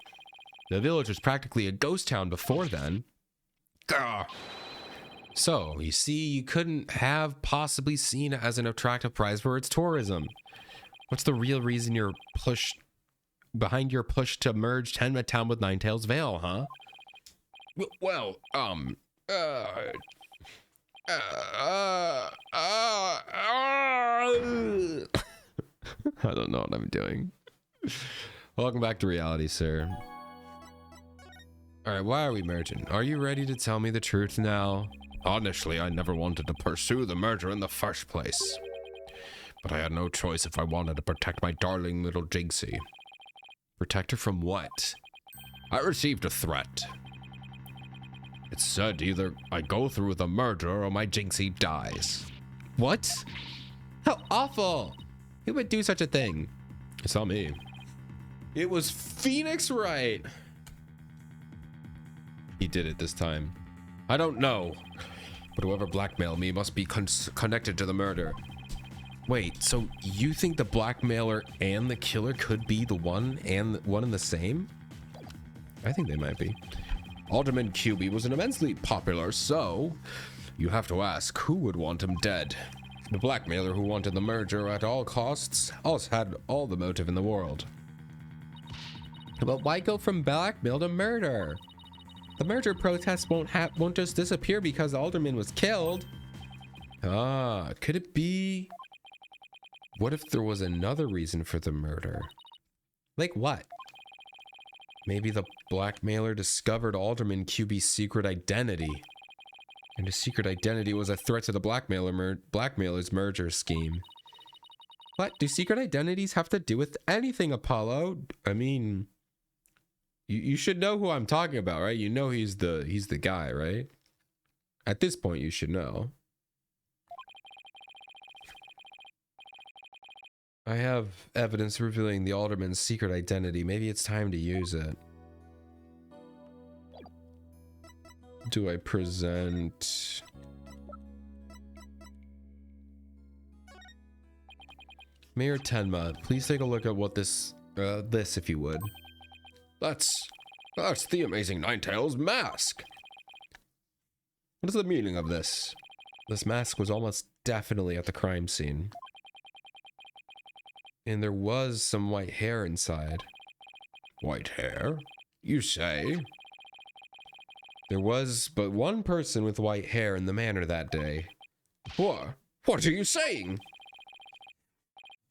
Speaker 1: The village was practically a ghost town before then. Gah. So, you see, you couldn't have possibly seen it as an attractive prize for its tourism. What's the real reason you're behind your push to merge Tenma Town with Ninetales Vale, huh? Well, I don't know what I'm doing. Welcome back to reality, sir. Alright, why are we merging? Are you ready to tell me the truth now? Honestly, I never wanted to pursue the merger in the first place. But I had no choice if I wanted to protect my darling little Jinxie. Protect her from what? I received a threat. It said either I go through with the merger or my Jinxie dies. What? How awful! Who would do such a thing? It's not me. It was Phoenix Wright! He did it this time. I don't know. But whoever blackmailed me must be connected to the murder. Wait, so you think the blackmailer and the killer could be the one and the same? I think they might be. Alderman QB was an immensely popular, so you have to ask, who would want him dead? The blackmailer who wanted the merger at all costs also had all the motive in the world. But why go from blackmail to murder? The merger protest won't just disappear because Alderman was killed. Ah, could it be? What if there was another reason for the murder? Like what? Maybe the blackmailer discovered Alderman QB's secret identity. And his secret identity was a threat to the blackmailer's merger scheme. What do secret identities have to do with anything, Apollo? I mean, you should know who I'm talking about, right? You know he's the guy, right? At this point, you should know. I have evidence revealing the Alderman's secret identity. Maybe it's time to use it. Do I present? Mayor Tenma, please take a look at what this if you would. That's the Amazing Ninetales mask. What is the meaning of this? This mask was almost definitely at the crime scene. And there was some white hair inside. White hair? You say? There was but one person with white hair in the manor that day. What? What are you saying?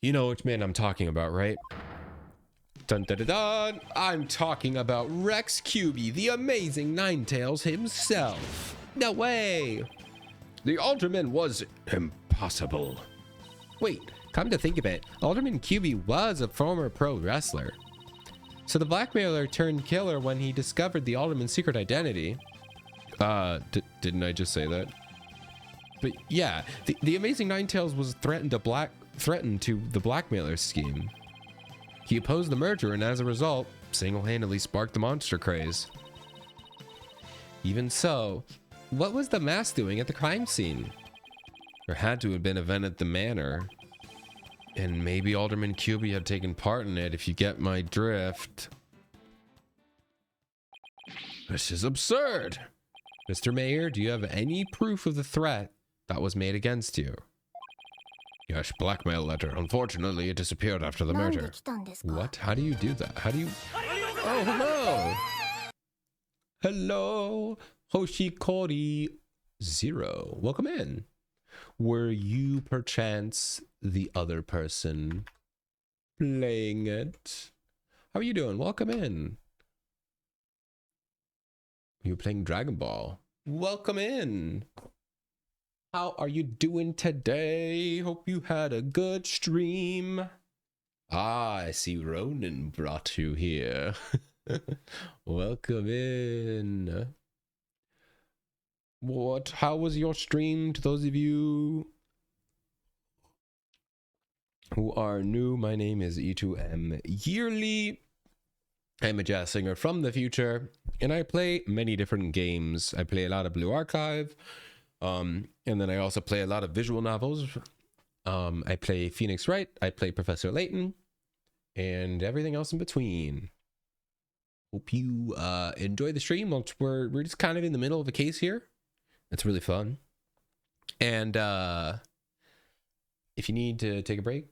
Speaker 1: You know which man I'm talking about, right? Dun dun dun dun! I'm talking about Rex Cuby, the Amazing Ninetales himself. No way! The Alderman was impossible. Wait, come to think of it, Alderman Cuby was a former pro wrestler. So the blackmailer turned killer when he discovered the Alderman's secret identity. Didn't I just say that? But yeah, the Amazing Ninetales was threatened to the blackmailer scheme. He opposed the merger and as a result, single-handedly sparked the monster craze. Even so, what was the mask doing at the crime scene? There had to have been an event at the manor. And maybe Alderman Cuby had taken part in it, if you get my drift. This is absurd! Mr. Mayor, do you have any proof of the threat that was made against you? Yes, blackmail letter. Unfortunately, it disappeared after the murder. What? How do you do that? How do you... Oh, hello! Hello! Hoshikori Zero. Welcome in. Were you perchance the other person playing it? How are you doing? Welcome in. You're playing Dragon Ball. Welcome in. How are you doing today? Hope you had a good stream. Ah, I see Ronan brought you here. Welcome in. How was your stream? To those of you who are new, my name is E2M Yearly. I'm a jazz singer from the future, and I play many different games. I play a lot of Blue Archive, and then I also play a lot of visual novels. I play Phoenix Wright, I play Professor Layton, and everything else in between. Hope you enjoy the stream. We're just kind of in the middle of a case here. It's really fun. And if you need to take a break,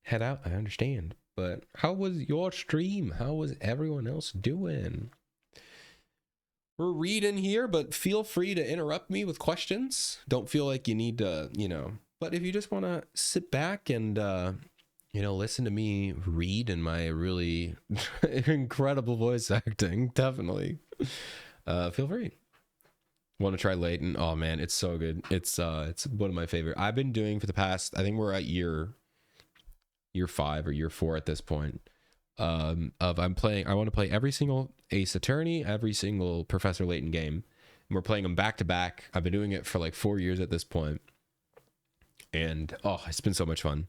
Speaker 1: head out. I understand. But how was your stream? How was everyone else doing? We're reading here, but feel free to interrupt me with questions. Don't feel like you need to, but if you just want to sit back and, listen to me read in my really incredible voice acting, definitely, feel free. Want to try Layton? Oh man, it's so good. It's one of my favorite. I've been doing for the past, I think we're at year 5 or year 4 at this point. I want to play every single Ace Attorney, every single Professor Layton game. And we're playing them back to back. I've been doing it for like 4 years at this point. And it's been so much fun.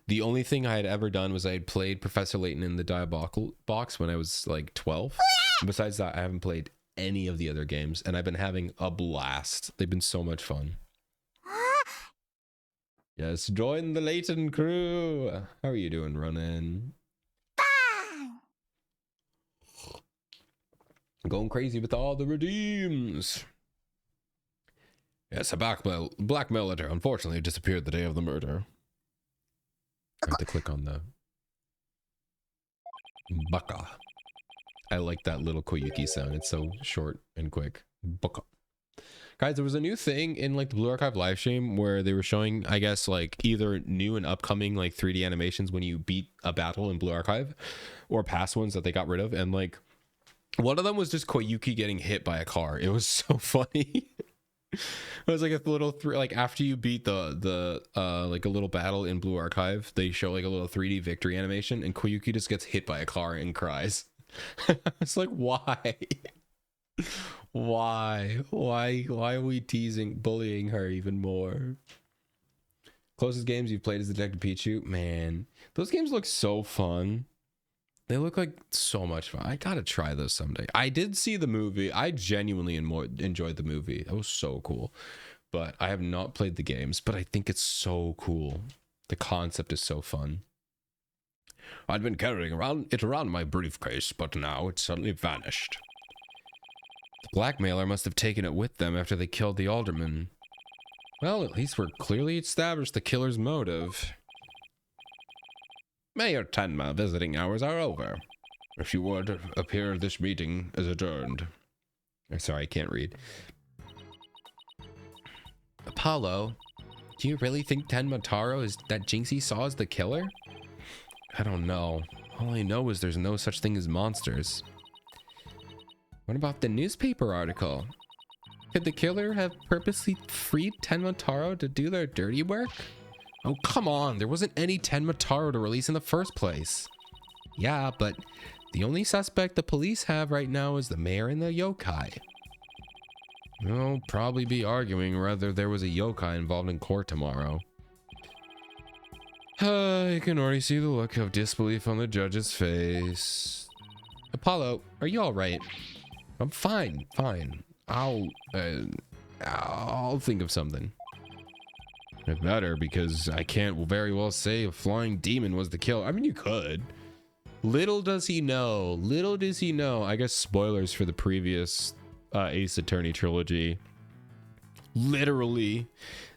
Speaker 1: The only thing I had ever done was I had played Professor Layton in the Diabolical box when I was like 12. Besides that, I haven't played any of the other games, and I've been having a blast. They've been so much fun. Yes, join the Layton crew. How are you doing, Ronan? Going crazy with all the redeems. Yes, a blackmail letter. Unfortunately, it disappeared the day of the murder. I have to click on the Baka. I like that little Koyuki sound. It's so short and quick. Baka. Guys, there was a new thing in like the Blue Archive live stream where they were showing, I guess, like either new and upcoming like 3D animations when you beat a battle in Blue Archive, or past ones that they got rid of. And like one of them was just Koyuki getting hit by a car. It was so funny. It was like a little like after you beat the like a little battle in Blue Archive, they show like a little 3D victory animation, and Koyuki just gets hit by a car and cries. It's like, why? Why are we bullying her even more? Closest games you've played is Detective Pichu. Man, those games look so fun. They look like so much fun. I gotta try those someday. I did see the movie. I genuinely enjoyed the movie. It was so cool. But I have not played the games, but I think it's so cool. The concept is so fun. I'd been carrying it around my briefcase, but now it's suddenly vanished. The blackmailer must have taken it with them after they killed the alderman. Well, at least we're clearly established the killer's motive. Mayor Tenma visiting hours are over. If you would appear, this meeting is adjourned. Sorry, I can't read. Apollo, do you really think Tenma Taro is that Jinxie saw as the killer? I don't know. All I know is there's no such thing as monsters. What about the newspaper article? Could the killer have purposely freed Tenma Taro to do their dirty work? Oh, come on. There wasn't any Tenma Taro to release in the first place. Yeah, but the only suspect the police have right now is the mayor and the yokai. They'll probably be arguing whether there was a yokai involved in court tomorrow. You can already see the look of disbelief on the judge's face. Apollo, are you all right? I'm fine. I'll think of something. It better, because I can't very well say a flying demon was the killer. I mean, you could. Little does he know. I guess spoilers for the previous Ace Attorney trilogy. Literally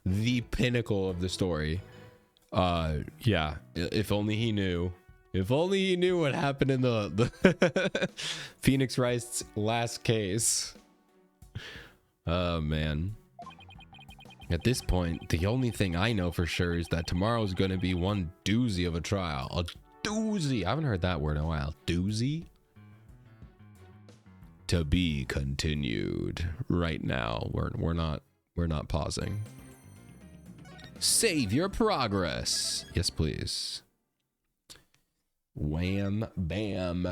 Speaker 1: the pinnacle of the story. Yeah, if only he knew. If only he knew what happened in the Phoenix Wright's last case. Oh, man. At this point, the only thing I know for sure is that tomorrow's going to be one doozy of a trial. A doozy. I haven't heard that word in a while. Doozy? To be continued. Right now. We're not pausing. Save your progress. Yes, please. Wham, bam.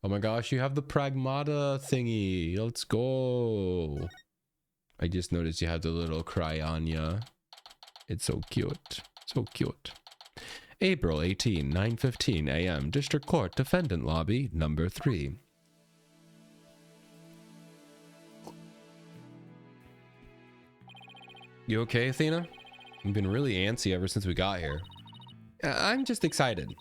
Speaker 1: Oh my gosh, you have the Pragmata thingy. Let's go. I just noticed you have the little Cryania. It's so cute. So cute. April 18, 9:15 a.m. District Court Defendant Lobby, number 3. You okay, Athena? You've been really antsy ever since we got here. I'm just excited.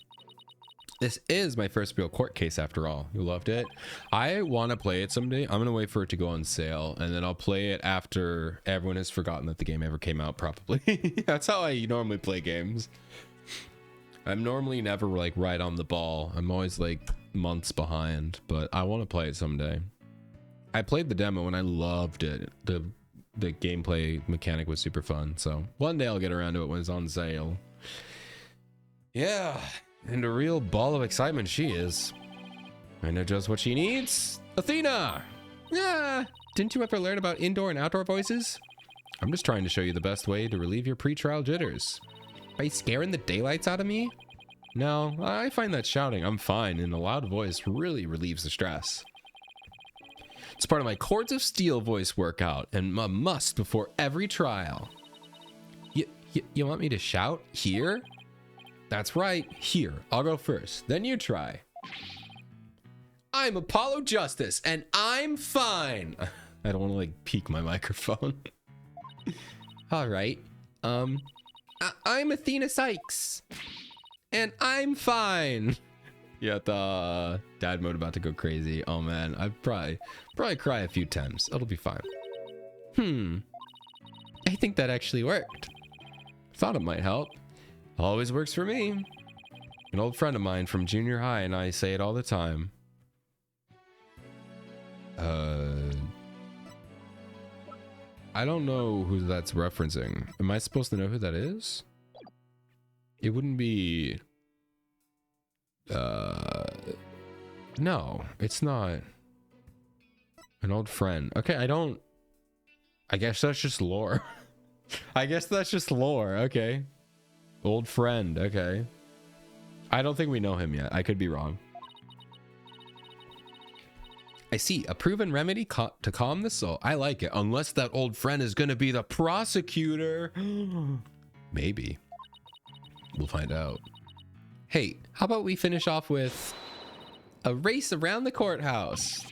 Speaker 1: This is my first real court case after all. You loved it. I want to play it someday. I'm going to wait for it to go on sale, and then I'll play it after everyone has forgotten that the game ever came out, probably. That's how I normally play games. I'm normally never like right on the ball. I'm always like months behind, but I want to play it someday. I played the demo and I loved it. The gameplay mechanic was super fun. So one day I'll get around to it when it's on sale. Yeah. And a real ball of excitement she is. I know just what she needs. Athena! Yeah! Didn't you ever learn about indoor and outdoor voices? I'm just trying to show you the best way to relieve your pre-trial jitters. Are you scaring the daylights out of me? No, I find that shouting I'm fine in a loud voice really relieves the stress. It's part of my Chords of Steel voice workout and a must before every trial. You want me to shout here? That's right, here. I'll go first, then you try. I'm Apollo Justice, and I'm fine. I don't want to like peek my microphone. All right. I'm Athena Sykes, and I'm fine. Yeah, the dad mode about to go crazy. Oh man, I'd probably cry a few times. It'll be fine. I think that actually worked. Thought it might help. Always works for me. An old friend of mine from junior high and I say it all the time. I don't know who that's referencing. Am I supposed to know who that is? It wouldn't be... No, it's not. An old friend. Okay, I guess that's just lore. I guess that's just lore. Okay. Old friend. Okay. I don't think we know him yet. I could be wrong. I see. A proven remedy to calm the soul. I like it. Unless that old friend is going to be the prosecutor. Maybe. We'll find out. Hey, how about we finish off with a race around the courthouse?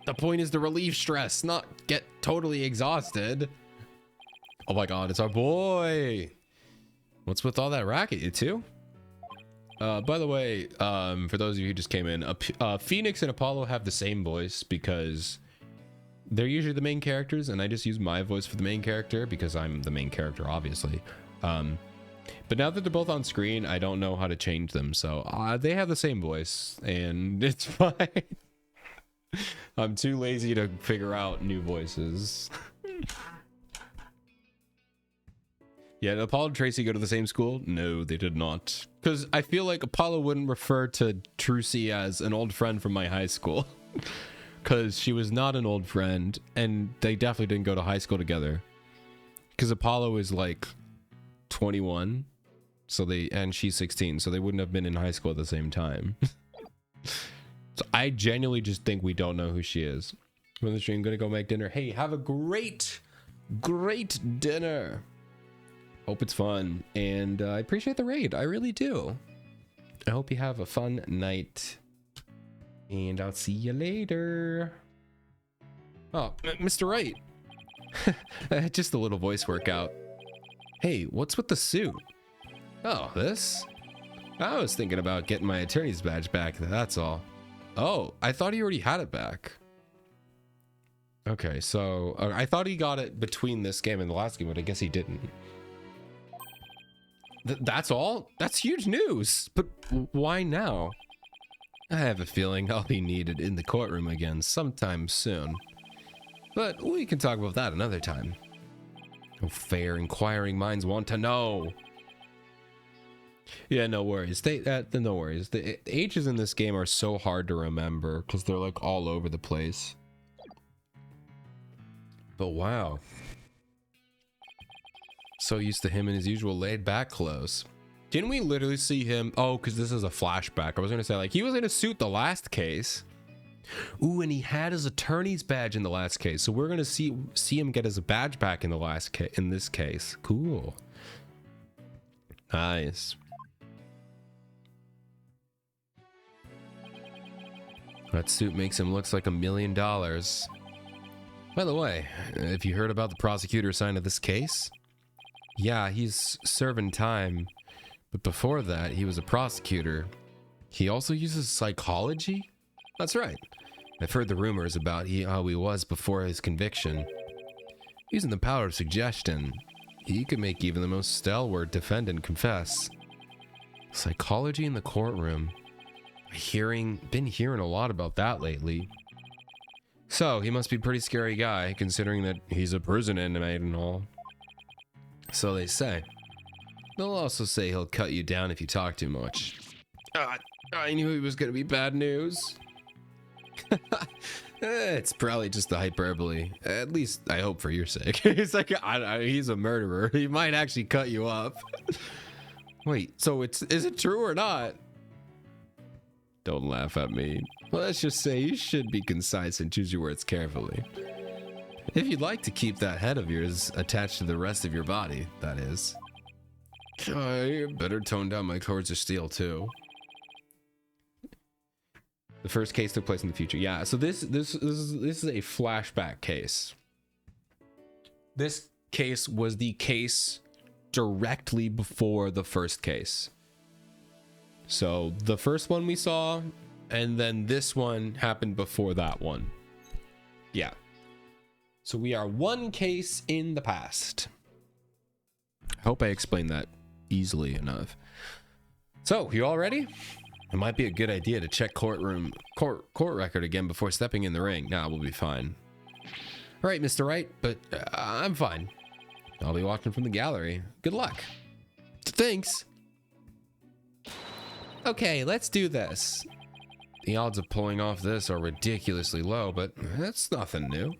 Speaker 1: The point is to relieve stress, not get totally exhausted. Oh my god, it's our boy. What's with all that racket, you two? By the way, for those of you who just came in, Phoenix and Apollo have the same voice because they're usually the main characters, and I just use my voice for the main character because I'm the main character, obviously. But now that they're both on screen, I don't know how to change them, so they have the same voice, and it's fine. I'm too lazy to figure out new voices. Yeah, did Apollo and Tracy go to the same school? No, they did not. Because I feel like Apollo wouldn't refer to Trucy as an old friend from my high school. Because she was not an old friend, and they definitely didn't go to high school together. Because Apollo is like 21, and she's 16, so they wouldn't have been in high school at the same time. So I genuinely just think we don't know who she is. From the stream, gonna go make dinner. Hey, have a great dinner. Hope it's fun, and I appreciate the raid. I really do. I hope you have a fun night, and I'll see you later. Oh, Mr. Wright. Just a little voice workout. Hey, what's with the suit? Oh, this? I was thinking about getting my attorney's badge back, that's all. Oh, I thought he already had it back. Okay, so I thought he got it between this game and the last game, but I guess he didn't. That's all? That's huge news. But why now? I have a feeling I'll be needed in the courtroom again sometime soon. But we can talk about that another time. Oh, fair inquiring minds want to know. Yeah, no worries. No worries. The H's in this game are so hard to remember because they're like all over the place. But wow. So used to him in his usual laid-back clothes. Didn't we literally see him? Oh, because this is a flashback. I was going to say, like, he was in a suit the last case. Ooh, and he had his attorney's badge in the last case. So we're going to see him get his badge back in the last case. In this case. Cool. Nice. That suit makes him look like $1 million. By the way, have you heard about the prosecutor assigned to this case? Yeah, he's serving time. But before that, he was a prosecutor. He also uses psychology? That's right. I've heard the rumors about how he was before his conviction. Using the power of suggestion, he could make even the most stalwart defendant confess. Psychology in the courtroom. Been hearing a lot about that lately. So, he must be a pretty scary guy, considering that he's a prison inmate and all. So they say. They'll also say he'll cut you down if you talk too much. I knew he was gonna be bad news. It's probably just the hyperbole. At least I hope for your sake. It's like, he's a murderer. He might actually cut you up. Wait, so is it true or not? Don't laugh at me. Let's just say you should be concise and choose your words carefully. If you'd like to keep that head of yours attached to the rest of your body, that is. I better tone down my cords of steel too. The first case took place in the future. Yeah, so this is a flashback case. This case was the case directly before the first case. So the first one we saw, and then this one happened before that one. Yeah. So we are one case in the past. I hope I explained that easily enough. So, you all ready? It might be a good idea to check court record again before stepping in the ring. Nah, we'll be fine. All right, Mr. Wright, but I'm fine. I'll be watching from the gallery. Good luck. Thanks. Okay, let's do this. The odds of pulling off this are ridiculously low, but that's nothing new.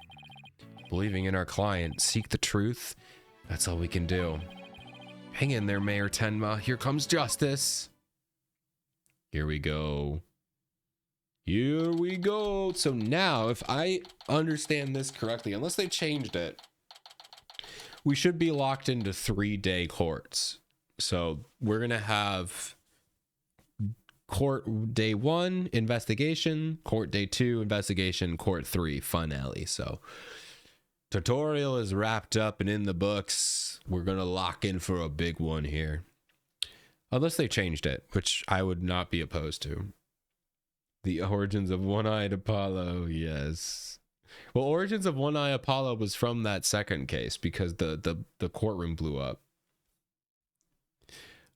Speaker 1: Believing in our client, seek the truth. That's all we can do. Hang in there, Mayor Tenma. Here comes justice. Here we go. Here we go. So now, if I understand this correctly, unless they changed it, we should be locked into 3-day courts. So we're going to have court day 1, investigation, court day 2, investigation, court 3, finale. So tutorial is wrapped up and in the books. We're going to lock in for a big one here. Unless they changed it, which I would not be opposed to. The origins of One-Eyed Apollo, yes. Well, origins of One-Eye Apollo was from that second case because the courtroom blew up.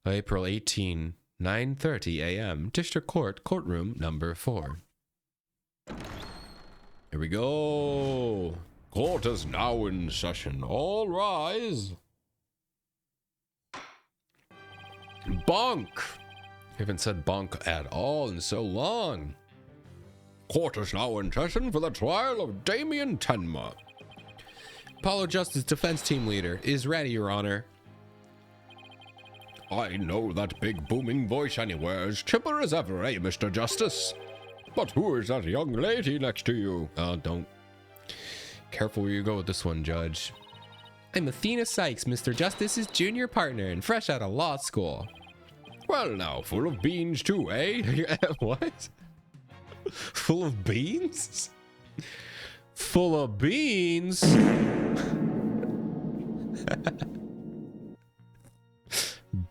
Speaker 1: April 18, 9:30 a.m. District Court, courtroom number 4. Here we go. Court is now in session. All rise. Bonk. Haven't said bonk at all in so long. Court is now in session for the trial of Damien Tenma. Apollo Justice Defense Team Leader is ready, Your Honor. I know that big booming voice anywhere is chipper as ever, eh, Mr. Justice? But who is that young lady next to you? Don't. Careful where you go with this one, Judge. I'm Athena Sykes, Mr. Justice's junior partner and fresh out of law school. Well now, full of beans too, eh? What? Full of beans? Full of beans?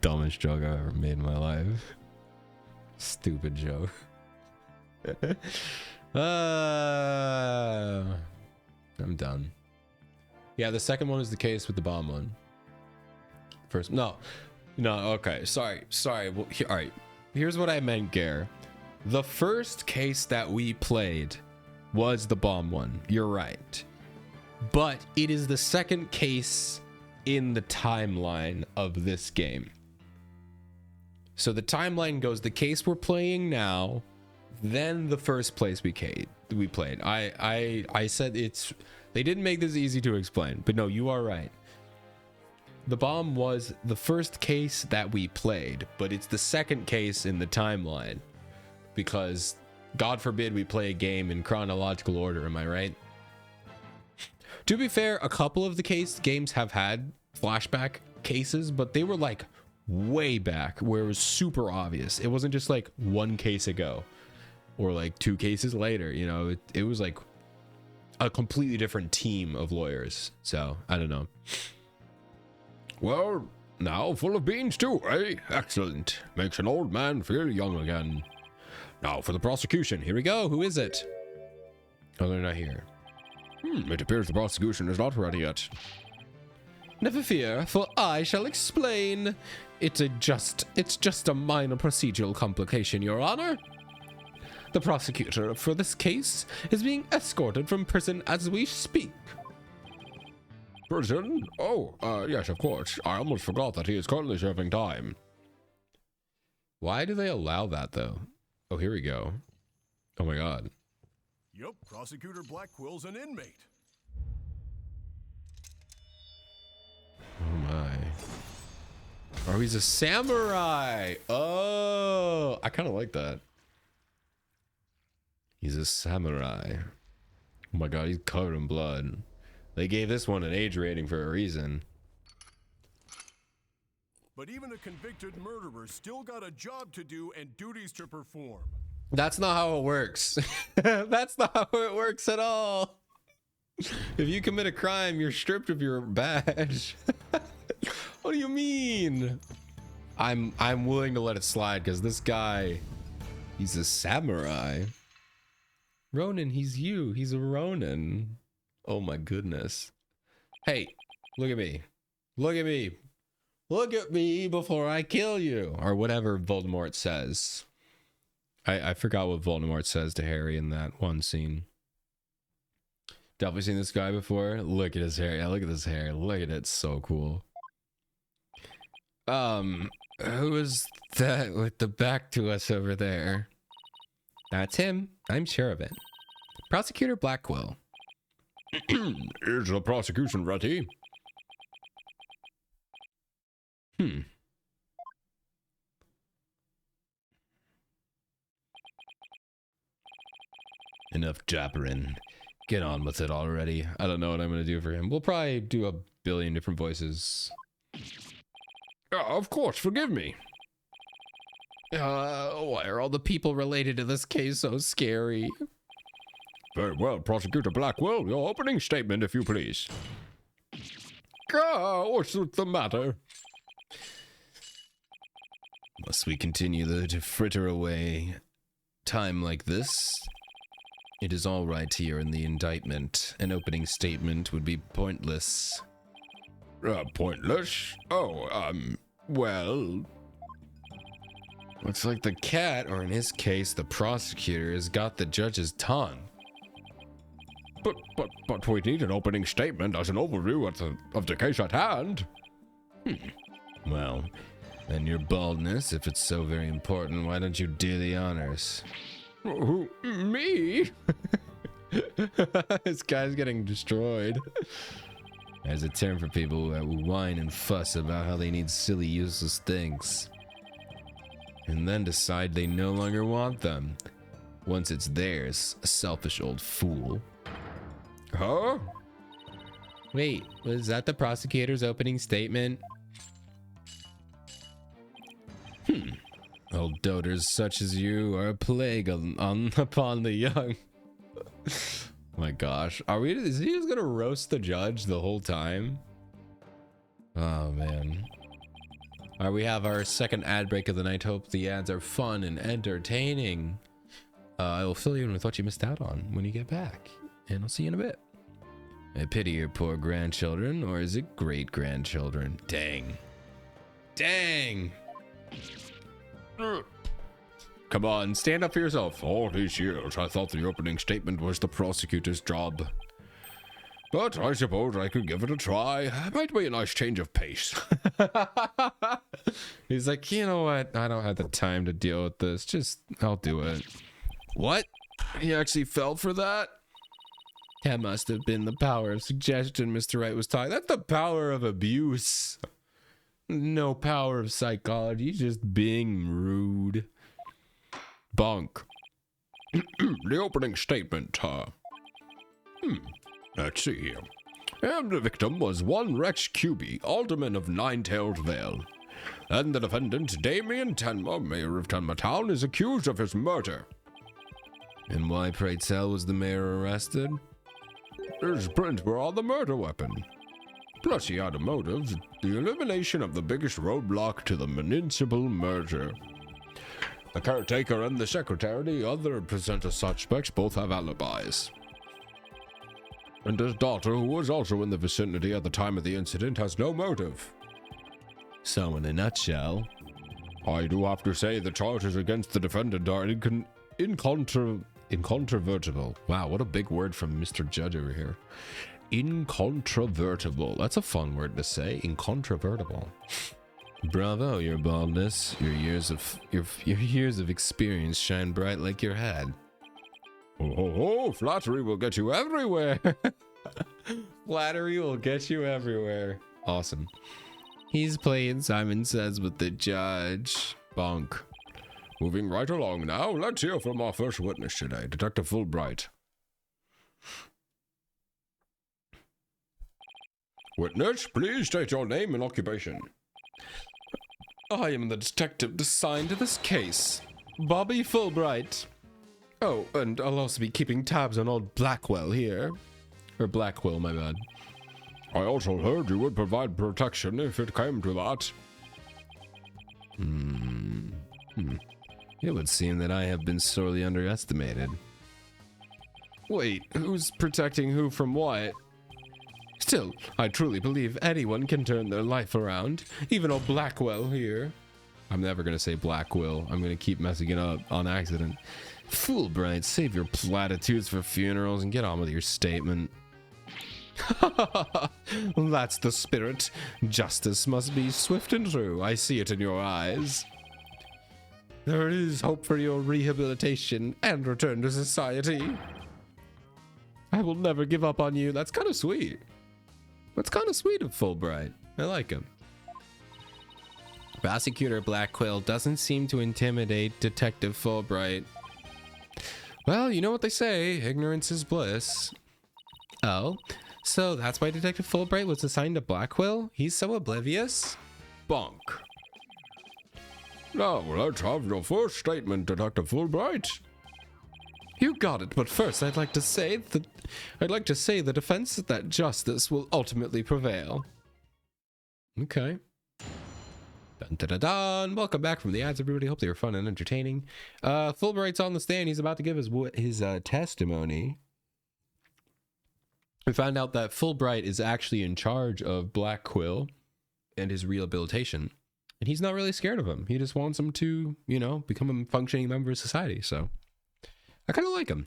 Speaker 1: Dumbest joke I've ever made in my life. Stupid joke. I'm done. Yeah, the second one is the case with the bomb one. First, no, okay, sorry. Well, all right, here's what I meant, Gare. The first case that we played was the bomb one. You're right. But it is the second case in the timeline of this game. So the timeline goes the case we're playing now, then the first place we played. I said they didn't make this easy to explain, but no, you are right. The bomb was the first case that we played, but it's the second case in the timeline because God forbid we play a game in chronological order. Am I right? To be fair, a couple of the games have had flashback cases, but they were like way back where it was super obvious. It wasn't just like one case ago or like 2 cases later, you know, it was like a completely different team of lawyers. So I don't know. Well, now full of beans too, eh? Excellent. Makes an old man feel young again. Now for the prosecution. Here we go. Who is it? Oh, they're not here. It appears the prosecution is not ready yet. Never fear, for I shall explain. It's just a minor procedural complication, Your Honor. The prosecutor for this case is being escorted from prison as we speak. Prison? Oh, yes, of course. I almost forgot that he is currently serving time. Why do they allow that, though? Oh, here we go. Oh my god.
Speaker 2: Yup, Prosecutor Blackwill's an inmate.
Speaker 1: Oh my. Oh, he's a samurai. Oh, I kind of like that. He's a samurai. Oh my god, he's covered in blood. They gave this one an age rating for a reason.
Speaker 2: But even a convicted murderer still got a job to do and duties to perform.
Speaker 1: That's not how it works. That's not how it works at all. If you commit a crime, you're stripped of your badge. What do you mean? I'm willing to let it slide because this guy, he's a samurai. Ronin, he's you. He's a Ronin. Oh my goodness. Hey, look at me. Look at me. Look at me before I kill you. Or whatever Voldemort says. I forgot what Voldemort says to Harry in that one scene. Definitely seen this guy before. Look at his hair. Yeah, look at this hair. Look at it. It's so cool. Who is that with the back to us over there? That's him. I'm sure of it. Prosecutor Blackwell.
Speaker 2: Is the prosecution ready?
Speaker 1: Enough jabbering. Get on with it already. I don't know what I'm going to do for him. We'll probably do a billion different voices.
Speaker 2: Of course, forgive me.
Speaker 1: Why are all the people related to this case so scary?
Speaker 2: Very well, Prosecutor Blackwell, your opening statement, if you please. What's the matter?
Speaker 1: Must we continue to fritter away time like this? It is all right here in the indictment. An opening statement would be pointless.
Speaker 2: Pointless? Oh, well...
Speaker 1: Looks like the cat, or in his case, the prosecutor, has got the judge's tongue.
Speaker 2: But we need an opening statement as an overview of the case at hand.
Speaker 1: Well, then your baldness, if it's so very important, why don't you do the honors?
Speaker 2: Who? Me?
Speaker 1: This guy's getting destroyed. There's a term for people who whine and fuss about how they need silly, useless things. And then decide they no longer want them. Once it's theirs, a selfish old fool.
Speaker 2: Huh?
Speaker 1: Wait, was that the prosecutor's opening statement? Old doters such as you are a plague upon the young. My gosh, is he just gonna roast the judge the whole time? Oh man. Alright, we have our second ad break of the night. Hope the ads are fun and entertaining. I will fill you in with what you missed out on when you get back, and I'll see you in a bit. I pity your poor grandchildren, or is it great-grandchildren? Dang. Dang!
Speaker 2: Come on, stand up for yourself. All these years, I thought the opening statement was the prosecutor's job. But I suppose I could give it a try. It might be a nice change of pace.
Speaker 1: He's like, you know what? I don't have the time to deal with this. I'll do it. What? He actually fell for that? That must have been the power of suggestion Mr. Wright was talking. That's the power of abuse. No power of psychology, just being rude.
Speaker 2: Bonk. The opening statement, Let's see here. And the victim was one Rex Cuby, alderman of Ninetails Vale. And the defendant, Damien Tenma, mayor of Tenma Town, is accused of his murder.
Speaker 1: And why, pray tell, was the mayor arrested?
Speaker 2: His prints were on the murder weapon. Plus he had a motive, the elimination of the biggest roadblock to the municipal merger. The caretaker and the secretary, the other presenter suspects, both have alibis. And his daughter, who was also in the vicinity at the time of the incident, has no motive.
Speaker 1: So in a nutshell,
Speaker 2: I do have to say the charges against the defendant are incontrovertible.
Speaker 1: Wow, what a big word from Mr. Judge over here.
Speaker 2: Incontrovertible.
Speaker 1: That's a fun word to say. Incontrovertible. Bravo, your baldness. Your years of experience shine bright like your head.
Speaker 2: Oh, flattery will get you everywhere.
Speaker 1: Flattery will get you everywhere. Awesome. He's playing Simon Says with the judge.
Speaker 2: Bonk. Moving right along now, let's hear from our first witness today, Detective Fulbright. Witness, please state your name and occupation.
Speaker 1: I am the detective assigned to this case, Bobby Fulbright. Oh, and I'll also be keeping tabs on old Blackwell here. Or Blackwell, my bad.
Speaker 2: I also heard you would provide protection if it came to that.
Speaker 1: It would seem that I have been sorely underestimated. Wait, who's protecting who from what? Still, I truly believe anyone can turn their life around, even old Blackwell here. I'm never gonna say Blackwell. I'm gonna keep messing it up on accident. Fulbright, save your platitudes for funerals and get on with your statement. That's the spirit. Justice must be swift and true. I see it in your eyes. There is hope for your rehabilitation and return to society. I will never give up on you. That's kind of sweet. That's kind of sweet of Fulbright. I like him. Prosecutor Black Quill doesn't seem to intimidate Detective Fulbright. Well, you know what they say, ignorance is bliss. Oh, so that's why Detective Fulbright was assigned to Black Quill? He's so oblivious?
Speaker 2: Bonk. Now, let's have your first statement, Detective Fulbright.
Speaker 1: You got it, but first I'd like to say the defense that justice will ultimately prevail. Okay. Dun, dun, dun, dun. Welcome back from the ads, everybody. Hope they were fun and entertaining. Fulbright's on the stand. He's about to give his testimony. We found out that Fulbright is actually in charge of Black Quill and his rehabilitation. And he's not really scared of him. He just wants him to, you know, become a functioning member of society. So I kind of like him.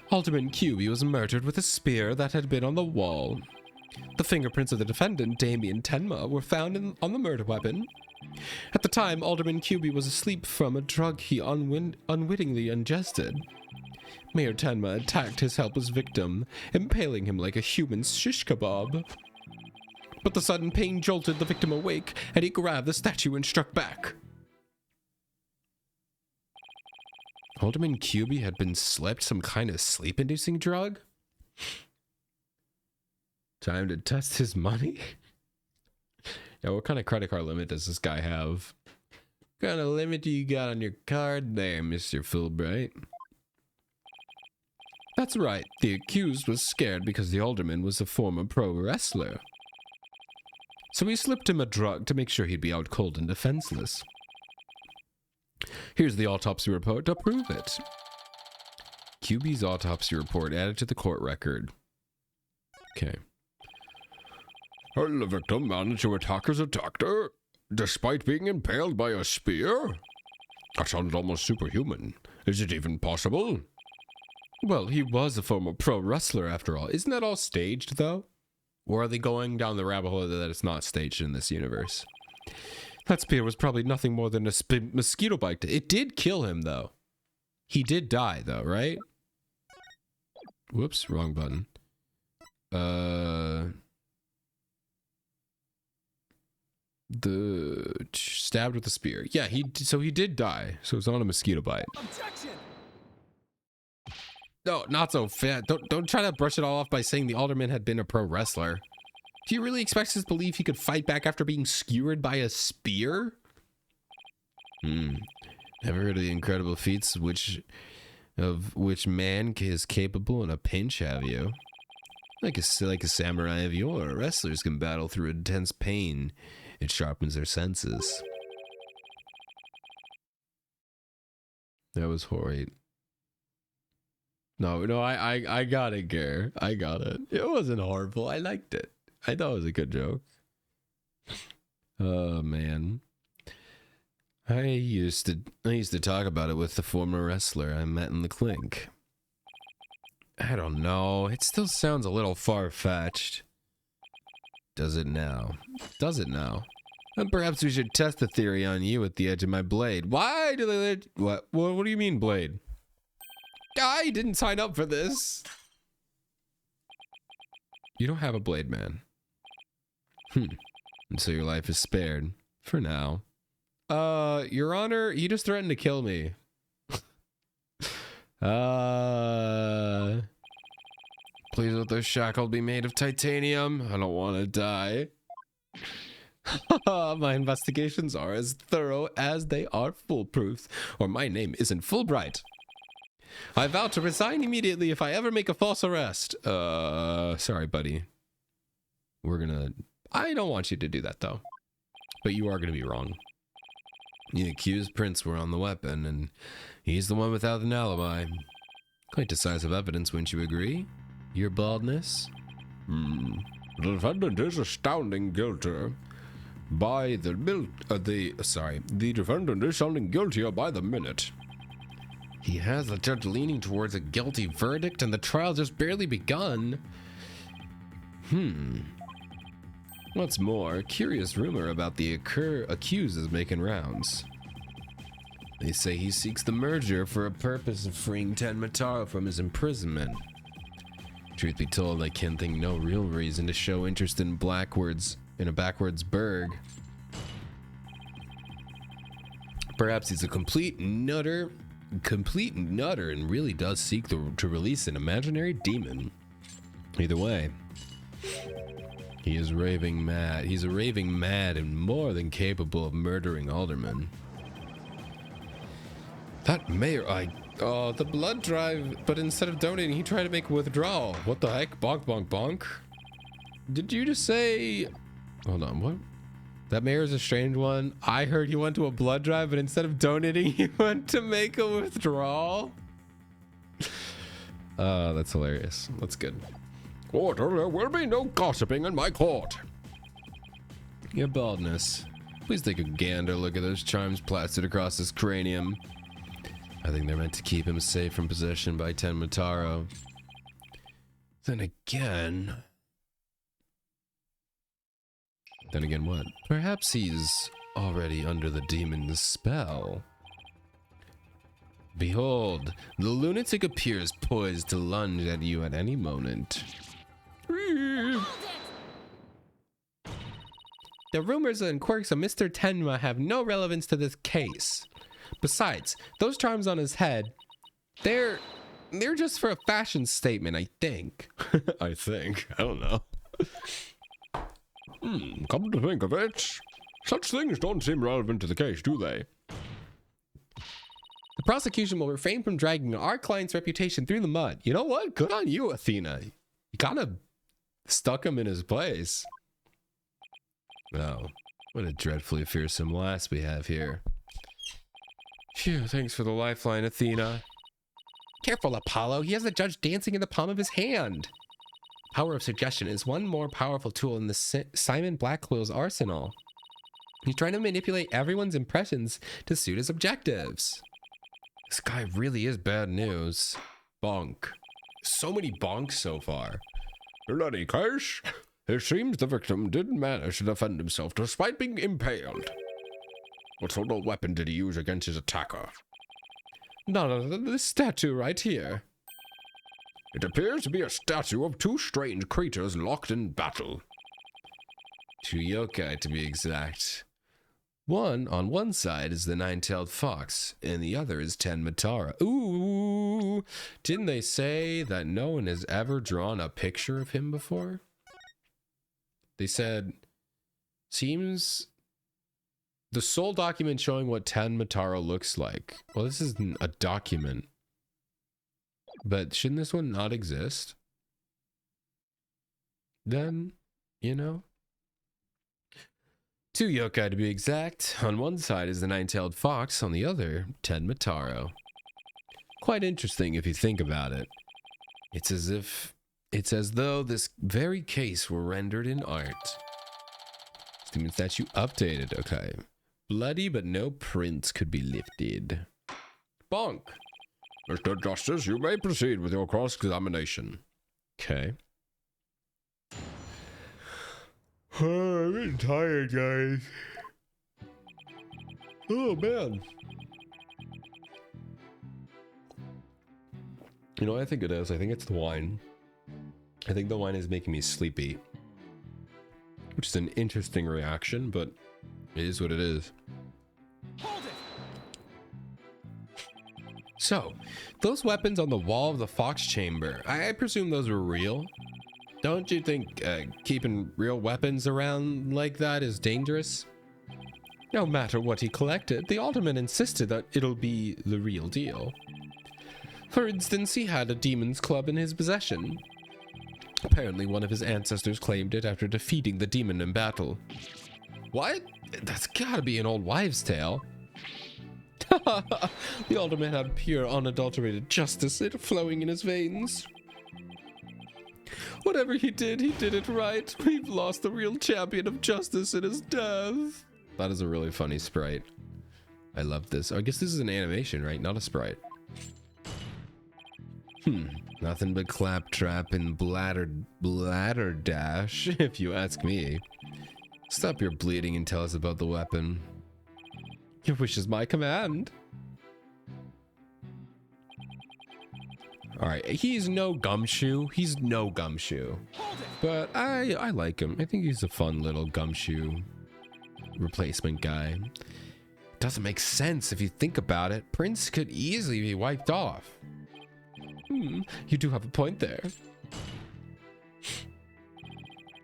Speaker 1: Alderman QB was murdered with a spear that had been on the wall. The fingerprints of the defendant, Damien Tenma, were found on the murder weapon. At the time, Alderman QB was asleep from a drug he unwittingly ingested. Mayor Tenma attacked his helpless victim, impaling him like a human shish kebab. But the sudden pain jolted the victim awake, and he grabbed the statue and struck back. Alderman QB had been slept some kind of sleep-inducing drug? Time to test his money? Yeah, what kind of credit card limit does this guy have? What kind of limit do you got on your card there, Mr. Fulbright? That's right, the accused was scared because the alderman was a former pro wrestler. So he slipped him a drug to make sure he'd be out cold and defenseless. Here's the autopsy report to prove it. QB's autopsy report added to the court record. Okay.
Speaker 2: The victim managed to attack his attacker, despite being impaled by a spear? That sounds almost superhuman. Is it even possible?
Speaker 1: Well, he was a former pro wrestler after all. Isn't that all staged, though? Or are they going down the rabbit hole that it's not staged in this universe? That spear was probably nothing more than a mosquito bite. It did kill him, though. He did die, though, right? Whoops, wrong button. The stabbed with the spear. Yeah, he did die. So it's not a mosquito bite. Objection! No, not so fat. Don't try to brush it all off by saying the alderman had been a pro wrestler. Do you really expect us to believe he could fight back after being skewered by a spear? Never heard of the incredible feats of which man is capable in a pinch, have you? Like a samurai of yore, wrestlers can battle through intense pain. It sharpens their senses. That was horrid. No, I got it, Gare. I got it. It wasn't horrible. I liked it. I thought it was a good joke. Oh man. I used to talk about it with the former wrestler I met in the clink. I don't know. It still sounds a little far-fetched. Does it now? Does it now? And perhaps we should test the theory on you at the edge of my blade. Why do they... What do you mean, blade? I didn't sign up for this. You don't have a blade, man. And so your life is spared. For now. Your Honor, you just threatened to kill me. Please let the shackle be made of titanium. I don't want to die. My investigations are as thorough as they are foolproof, or my name isn't Fulbright. I vow to resign immediately if I ever make a false arrest. Sorry, buddy. I don't want you to do that, though. But you are gonna be wrong. The accused prints were on the weapon, and he's the one without an alibi. Quite decisive evidence, wouldn't you agree? Your baldness?
Speaker 2: The defendant is astounding guilty. The defendant is sounding guiltier by the minute.
Speaker 1: He has the judge leaning towards a guilty verdict, and the trial just barely begun. What's more, a curious rumor about the accused is making rounds. They say he seeks the merger for a purpose of freeing Ten Mataro from his imprisonment. Truth be told, I can't think no real reason to show interest in a backwards burg. Perhaps he's a complete nutter and really does seek to release an imaginary demon. Either way, he is raving mad. He's a raving mad and more than capable of murdering aldermen. That mayor, the blood drive, but instead of donating, he tried to make a withdrawal. What the heck? Bonk, bonk, bonk. Did you just say... Hold on, what? That mayor's a strange one. I heard he went to a blood drive, but instead of donating, he went to make a withdrawal. That's hilarious. That's good.
Speaker 2: Order, there will be no gossiping in my court.
Speaker 1: Your baldness. Please take a gander look at those charms plastered across his cranium. I think they're meant to keep him safe from possession by Ten Mataro. Then again what? Perhaps he's already under the demon's spell. Behold, the lunatic appears poised to lunge at you at any moment. The rumors and quirks of Mr. Tenma have no relevance to this case. Besides, those charms on his head, they're just for a fashion statement, I think.
Speaker 2: I don't know. Come to think of it, such things don't seem relevant to the case, do they?
Speaker 1: The prosecution will refrain from dragging our client's reputation through the mud. You know what? Good on you, Athena. You kind of stuck him in his place. Oh, what a dreadfully fearsome lass we have here. Phew, thanks for the lifeline, Athena. Careful, Apollo. He has the judge dancing in the palm of his hand. Power of suggestion is one more powerful tool in the Simon Blackwell's arsenal. He's trying to manipulate everyone's impressions to suit his objectives. This guy really is bad news. Bonk. So many bonks so far.
Speaker 2: In any case, it seems the victim didn't manage to defend himself despite being impaled. What sort of weapon did he use against his attacker?
Speaker 1: None other than this statue right here.
Speaker 2: It appears to be a statue of two strange creatures locked in battle.
Speaker 1: Two yokai, to be exact. One on one side is the nine-tailed fox, and the other is Ten Mataro. Ooh! Didn't they say that no one has ever drawn a picture of him before? They said, seems the sole document showing what Ten Mataro looks like. Well, this isn't a document. But shouldn't this one not exist? Then, you know. Two yokai to be exact. On one side is the nine-tailed fox, on the other, Ten Mataro. Quite interesting if you think about it. It's as though this very case were rendered in art. Demon statue updated, okay. Bloody but no prints could be lifted. Bonk!
Speaker 2: Mr. Justice, you may proceed with your cross-examination.
Speaker 1: Okay. I'm getting tired, guys. Oh, man. You know what I think it is? I think it's the wine. I think the wine is making me sleepy. Which is an interesting reaction, but it is what it is. Hold it! So, those weapons on the wall of the Fox Chamber, I presume those were real? Don't you think keeping real weapons around like that is dangerous? No matter what he collected, the Alderman insisted that it'll be the real deal. For instance, he had a demon's club in his possession. Apparently one of his ancestors claimed it after defeating the demon in battle. What? That's gotta be an old wives' tale. The Alderman had pure, unadulterated justice flowing in his veins. Whatever he did it right. We've lost the real champion of justice in his death. That is a really funny sprite. I love this. I guess this is an animation, right? Not a sprite. Nothing but claptrap and bladder dash, if you ask me. Stop your bleeding and tell us about the weapon. Your wish is my command. All right, he's no Gumshoe. He's no Gumshoe. But I like him. I think he's a fun little Gumshoe replacement guy. Doesn't make sense if you think about it. Prince could easily be wiped off. You do have a point there.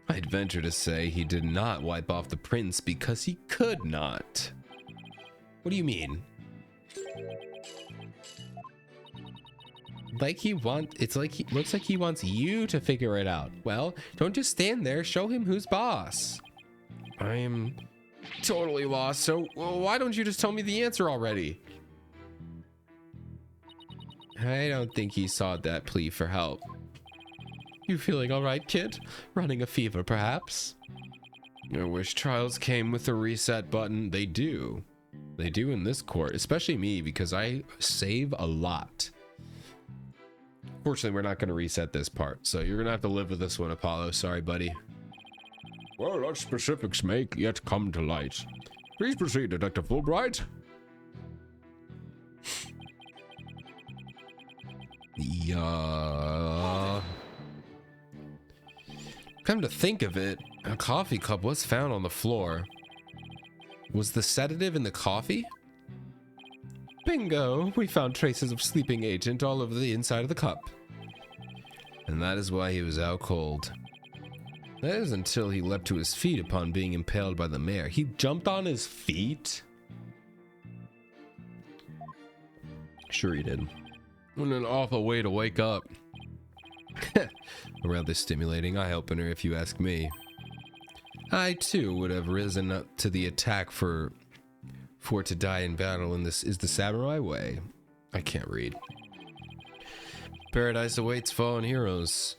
Speaker 1: I'd venture to say he did not wipe off the prince because he could not. What do you mean? Looks like he wants you to figure it out. Well, don't just stand there, show him who's boss. I am totally lost, so why don't you just tell me the answer already? I don't think he saw that plea for help. You feeling all right, kid? Running a fever, perhaps? I wish trials came with a reset button. They do. They do in this court, especially me, because I save a lot. Fortunately, we're not going to reset this part, so you're going to have to live with this one, Apollo. Sorry, buddy.
Speaker 2: Well, what specifics may yet come to light. Please proceed, Detective Fulbright.
Speaker 1: Yeah. Come to think of it, a coffee cup was found on the floor. Was the sedative in the coffee? Bingo! We found traces of sleeping agent all over the inside of the cup. And that is why he was out cold. That is until he leapt to his feet upon being impaled by the mare. He jumped on his feet? Sure he did. What an awful way to wake up. A rather stimulating eye opener, if you ask me. I too would have risen up to the attack for to die in battle, and this is the samurai way. I can't read. Paradise awaits fallen heroes,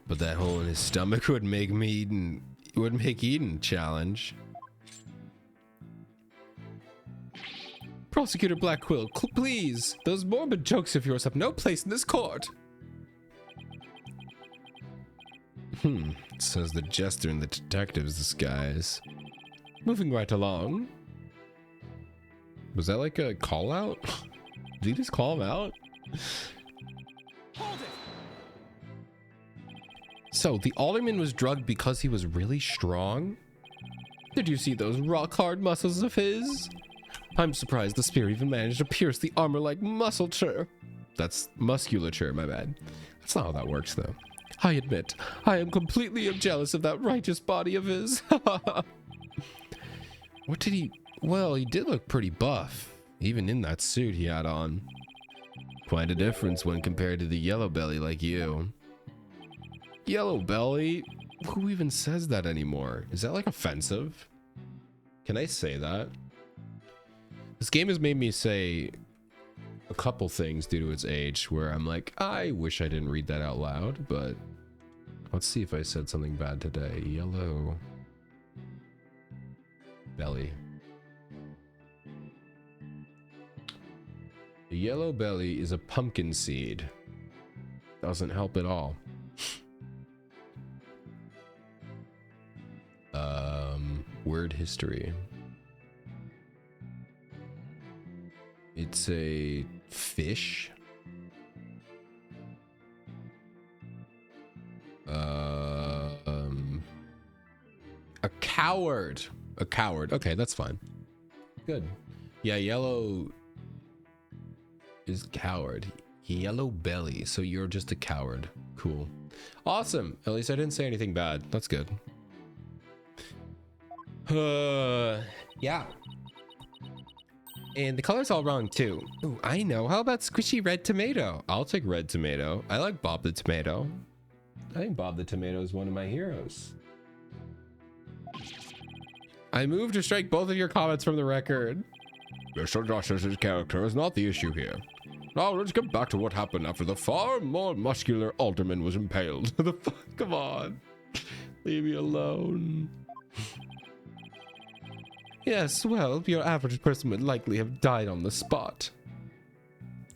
Speaker 1: but that hole in his stomach would make Eden challenge. Prosecutor Black Quill, please, those morbid jokes of yours have no place in this court. Says the jester in the detective's disguise. Moving right along. Was that like a call out? Did he just call him out?
Speaker 3: Hold it.
Speaker 1: So the alderman was drugged because he was really strong? Did you see those rock hard muscles of his? I'm surprised the spear even managed to pierce the armor like musculature. That's musculature, my bad. That's not how that works though. I admit, I am completely jealous of that righteous body of his. What did he... Well, he did look pretty buff, even in that suit he had on. Quite a difference when compared to the yellow belly like you. Yellow belly? Who even says that anymore? Is that like offensive? Can I say that? This game has made me say a couple things due to its age where I'm like, I wish I didn't read that out loud, but let's see if I said something bad today. Yellow belly. The yellow belly is a pumpkin seed. Doesn't help at all. Word history. It's a fish. A coward. A coward. Okay, that's fine. Good. Yeah, yellow is coward. Yellow belly. So you're just a coward. Cool. Awesome. At least I didn't say anything bad. That's good. Yeah. And the color's all wrong too. Ooh, I know. How about squishy red tomato? I'll take red tomato. I like Bob the Tomato. I think Bob the Tomato is one of my heroes. I move to strike both of your comments from the record.
Speaker 2: Mr. Justice's character is not the issue here. Now let's get back to what happened after the far more muscular alderman was impaled.
Speaker 1: The fuck? Come on. Leave me alone. Yes, well, your average person would likely have died on the spot.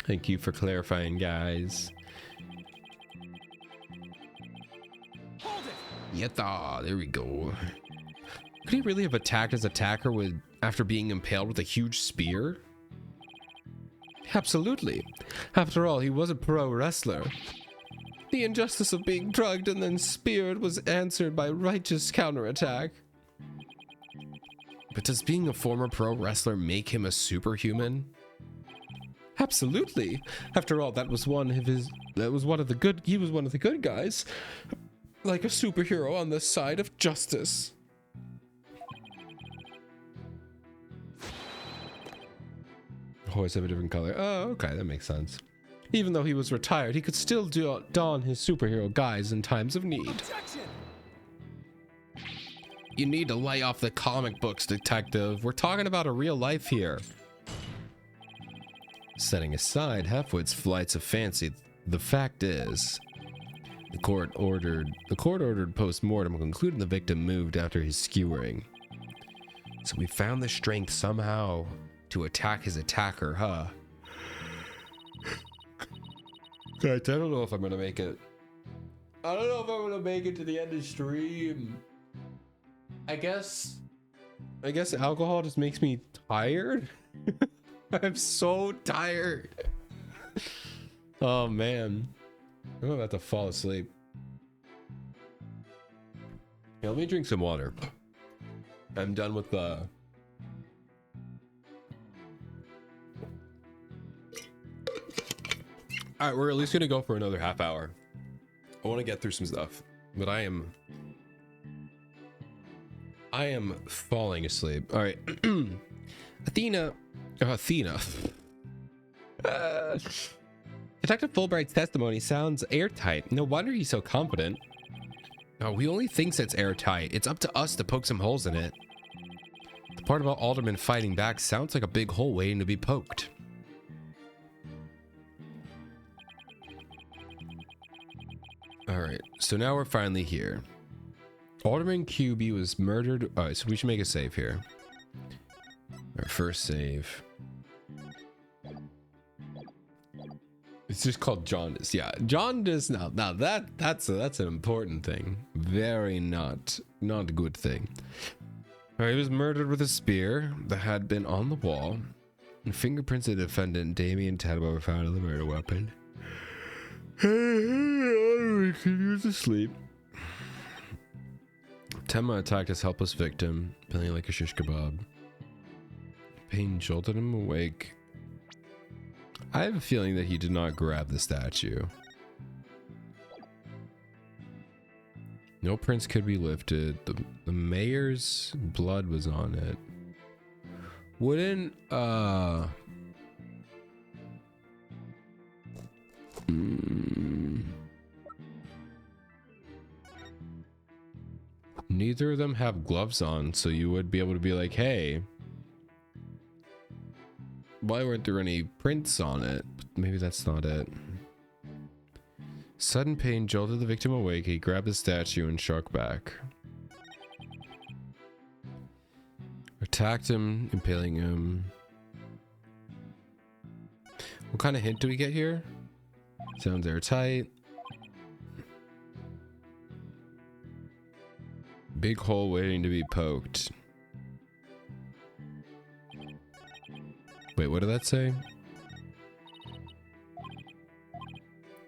Speaker 1: Thank you for clarifying, guys.
Speaker 3: Hold it.
Speaker 1: Yatta, there we go. Could he really have attacked his attacker after being impaled with a huge spear? Absolutely. After all, he was a pro wrestler. The injustice of being drugged and then speared was answered by righteous counterattack. But does being a former pro wrestler make him a superhuman? Absolutely. After all, he was one of the good guys. Like a superhero on the side of justice. Always have a different color. Oh, okay, that makes sense. Even though he was retired, he could still don his superhero guise in times of need.
Speaker 3: Objection!
Speaker 1: You need to lay off the comic books, detective. We're talking about a real life here. Setting aside Halfwit's flights of fancy, the fact is, the court ordered post-mortem concluding the victim moved after his skewering. So we found the strength somehow to attack his attacker, huh? Guys, I don't know if I'm gonna make it. I don't know if I'm gonna make it to the end of stream. I guess alcohol just makes me tired. I'm so tired. Oh man, I'm about to fall asleep. Yeah, let me drink some water. I'm done with the. All right, we're at least gonna go for another half hour. I want to get through some stuff, but I am falling asleep. All right, Athena. Detective Fulbright's testimony sounds airtight. No wonder he's so confident. No, he only thinks it's airtight. It's up to us to poke some holes in it. The part about Alderman fighting back sounds like a big hole waiting to be poked. All right, so now we're finally here. Alderman QB was murdered. All right, so we should make a save here. Our first save. It's just called jaundice. Yeah, jaundice. Now that's an important thing. Very not a good thing. All right, he was murdered with a spear that had been on the wall, and fingerprints of the defendant Damien Tadabo were found on the murder weapon. Continues to sleep. Tema attacked his helpless victim, feeling like a shish kebab. Pain jolted him awake. I have a feeling that he did not grab the statue. No prints could be lifted. The mayor's blood was on it. Wouldn't neither of them have gloves on, so you would be able to be like, hey, why weren't there any prints on it? Maybe that's not it. Sudden pain jolted the victim awake. He grabbed the statue and shark back. Attacked him, impaling him. What kind of hint do we get here? Sounds airtight. Big hole waiting to be poked. Wait, what did that say?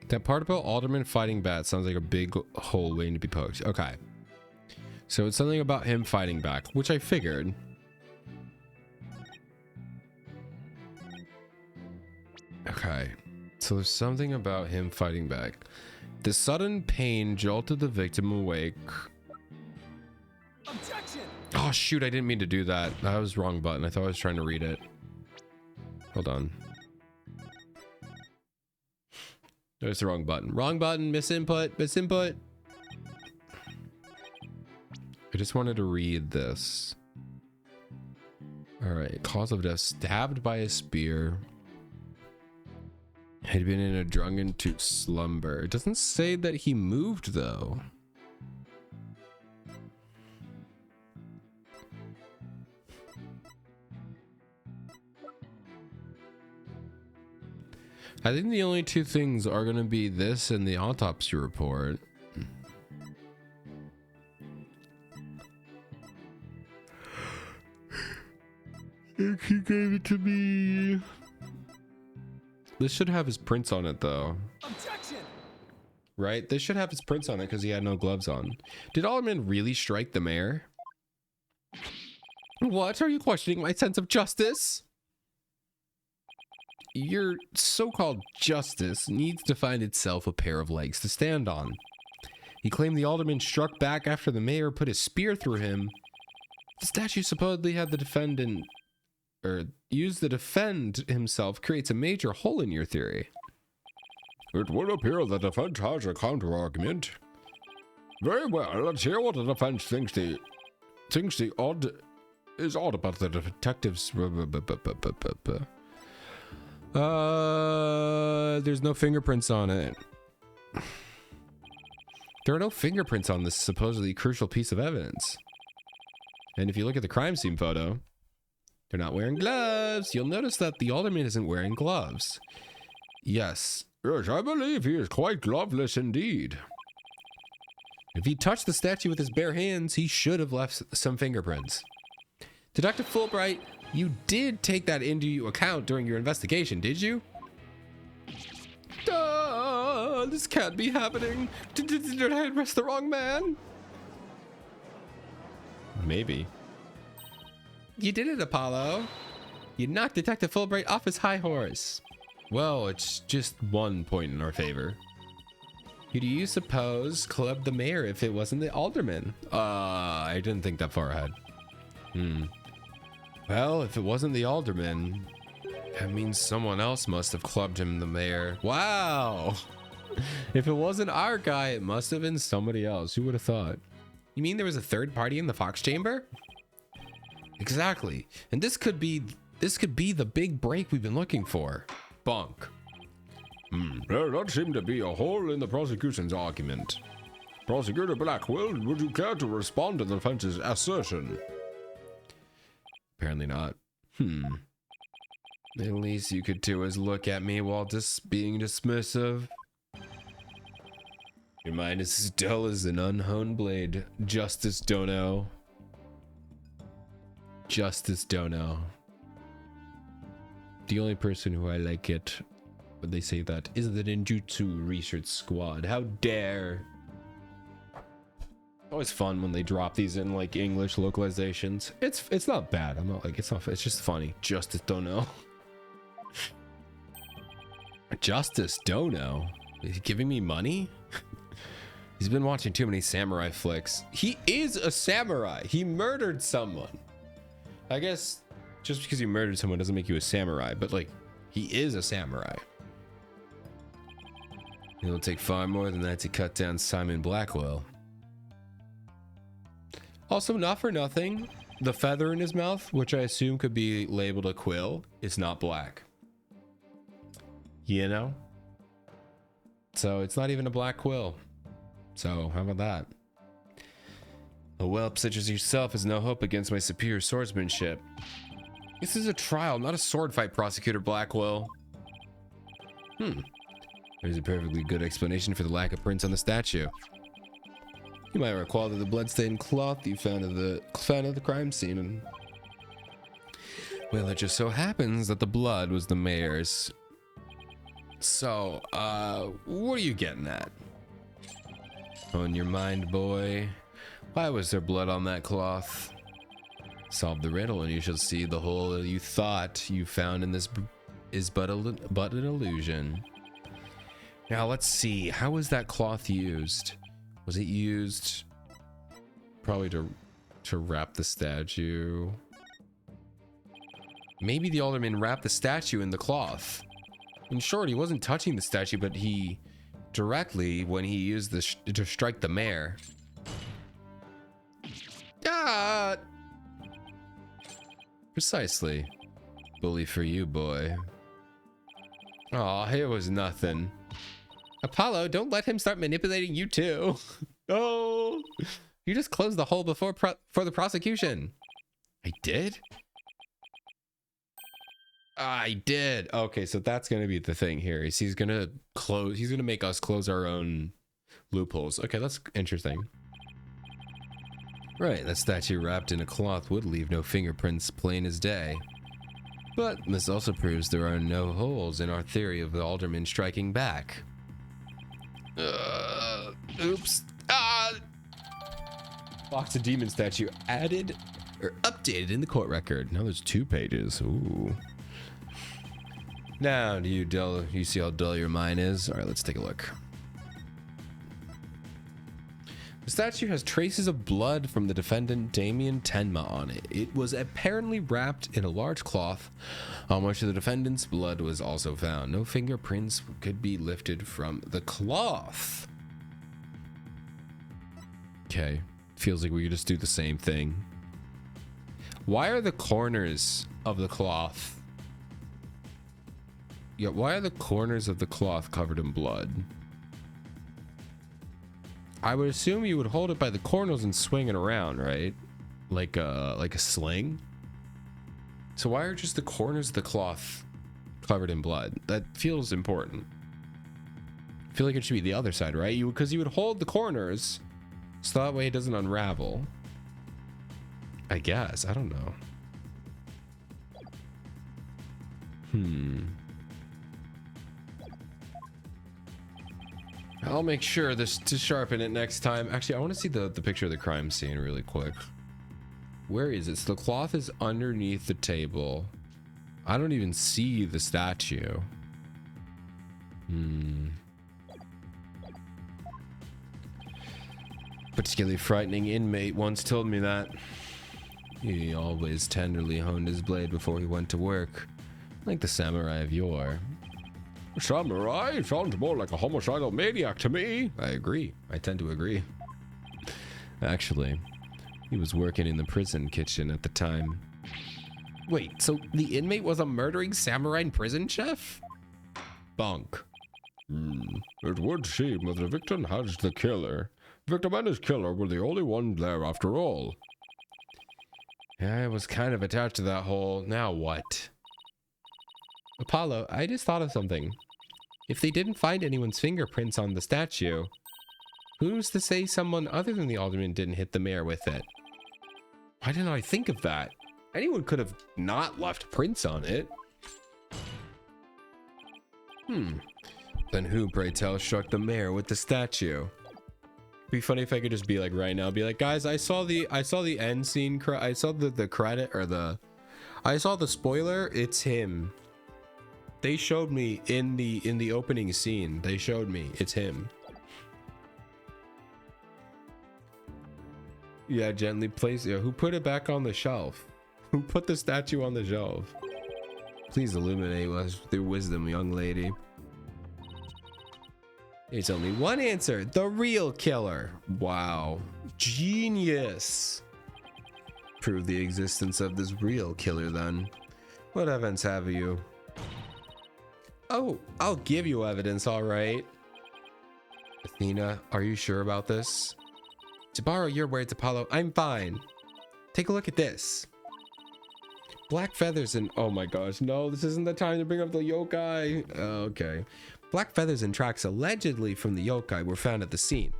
Speaker 1: That part about Alderman fighting bats sounds like a big hole waiting to be poked. Okay. So it's something about him fighting back, which I figured. Okay. So there's something about him fighting back. The sudden pain jolted the victim awake.
Speaker 3: Objection!
Speaker 1: Oh shoot, I didn't mean to do that. That was the wrong button. I thought I was trying to read it. Hold on. There's the wrong button. Wrong button, misinput, misinput. I just wanted to read this. All right, cause of death, stabbed by a spear. Had been in a drunken to slumber. It doesn't say that he moved though. I think the only two things are going to be this and the autopsy report. He gave it to me. This should have his prints on it, though.
Speaker 3: Objection!
Speaker 1: Right? This should have his prints on it because he had no gloves on. Did Alderman really strike the mayor? What? Are you questioning my sense of justice? Your so-called justice needs to find itself a pair of legs to stand on. He claimed the alderman struck back after the mayor put his spear through him. The statue supposedly had the defendant, or used to defend himself, creates a major hole in your theory.
Speaker 2: It would appear the defense has a counter-argument. Very well, let's hear what the defense thinks the odd is odd about the
Speaker 1: Detectives. There's no fingerprints on it. There are no fingerprints on this supposedly crucial piece of evidence. And if you look at the crime scene photo, they're not wearing gloves. You'll notice that the alderman isn't wearing gloves. Yes.
Speaker 2: Yes, I believe he is quite gloveless indeed.
Speaker 1: If he touched the statue with his bare hands, he should have left some fingerprints. Detective Fulbright, you did take that into account during your investigation, did you? This can't be happening. Did I arrest the wrong man? Maybe. You did it, Apollo. You knocked Detective Fulbright off his high horse. Well, it's just 1 point in our favor. Who do you suppose clubbed the mayor if it wasn't the alderman? I didn't think that far ahead. Well, if it wasn't the alderman, that means someone else must have clubbed him, the mayor. Wow! If it wasn't our guy, it must have been somebody else. Who would have thought? You mean there was a third party in the Fox chamber? Exactly. And this could be the big break we've been looking for. Bunk.
Speaker 2: There does seem to be a hole in the prosecution's argument. Prosecutor Blackwell, would you care to respond to the defense's assertion?
Speaker 1: Apparently not. At least you could do is look at me while just being dismissive. Your mind is as dull as an unhoned blade. Justice Dono. Justice Dono. The only person who I like it when they say that is the Ninjutsu Research Squad. How dare. Always fun when they drop these in like English localizations. It's not bad. I'm not like it's just funny. Justice Dono. Justice Dono? Is he giving me money? He's been watching too many samurai flicks. He is a samurai. He murdered someone. I guess just because you murdered someone doesn't make you a samurai, but like he is a samurai. It'll take far more than that to cut down Simon Blackwell. Also, not for nothing, the feather in his mouth, which I assume could be labeled a quill, is not black. You know? So it's not even a black quill. So how about that? A whelp such as yourself has no hope against my superior swordsmanship. This is a trial, not a sword fight, Prosecutor Blackwell. There's a perfectly good explanation for the lack of prints on the statue. You might recall that the bloodstained cloth you found at the crime scene. Well, it just so happens that the blood was the mayor's. So, what are you getting at? On your mind, boy. Why was there blood on that cloth? Solve the riddle and you shall see the hole you thought you found in this is but an illusion. Now let's see, how was that cloth used? Was it used probably to wrap the statue? Maybe the alderman wrapped the statue in the cloth. In short, he wasn't touching the statue, but he directly when he used this to strike the mayor. Ah! Precisely. Bully for you, boy. Aw, it was nothing. Apollo, don't let him start manipulating you too. Oh, you just closed the hole before for the prosecution. I did? I did. Okay, so that's gonna be the thing here. Is he's gonna make us close our own loopholes. Okay, that's interesting. Right, that statue wrapped in a cloth would leave no fingerprints, plain as day. But this also proves there are no holes in our theory of the alderman striking back. Oops. Box of Demon statue added or updated in the court record. Now there's 2 pages. Ooh. Now, do you see how dull your mind is? All right, let's take a look. The statue has traces of blood from the defendant Damien Tenma on it. It was apparently wrapped in a large cloth on which the defendant's blood was also found. No fingerprints could be lifted from the cloth. Okay, feels like we could just do the same thing. Why are the corners of the cloth? Yeah, why are the corners of the cloth covered in blood? I would assume you would hold it by the corners and swing it around, right? Like a sling. So why are just the corners of the cloth covered in blood? That feels important. I feel like it should be the other side, right? Because you would hold the corners so that way it doesn't unravel. I guess. I don't know. I'll make sure to sharpen it next time. Actually, I want to see the picture of the crime scene really quick. Where is it? So the cloth is underneath the table. I don't even see the statue. Particularly frightening inmate once told me that. He always tenderly honed his blade before he went to work, like the samurai of yore.
Speaker 2: Samurai? Sounds more like a homicidal maniac to me.
Speaker 1: I agree. I tend to agree. Actually, he was working in the prison kitchen at the time. Wait, so the inmate was a murdering samurai prison chef? Bunk.
Speaker 2: It would seem that the victim has the killer. Victim and his killer were the only ones there after all.
Speaker 1: Yeah, I was kind of attached to that hole. Now what? Apollo, I just thought of something. If they didn't find anyone's fingerprints on the statue, who's to say someone other than the alderman didn't hit the mayor with it? Why didn't I think of that? Anyone could have not left prints on it. Then who, pray tell, struck the mayor with the statue? It'd be funny if I could just be like right now, be like, guys, I saw the end scene, I saw the credit or I saw the spoiler. It's him. They showed me in the opening scene. They showed me it's him. Yeah, gently place it. Who put it back on the shelf? Who put the statue on the shelf? Please illuminate us through wisdom, young lady. It's only one answer. The real killer. Wow. Genius. Prove the existence of this real killer then. What evidence have you? Oh, I'll give you evidence, all right. Athena, are you sure about this? To borrow your words, Apollo, I'm fine. Take a look at this. Black feathers and... Oh my gosh, no, this isn't the time to bring up the yokai. Okay. Black feathers and tracks allegedly from the yokai were found at the scene.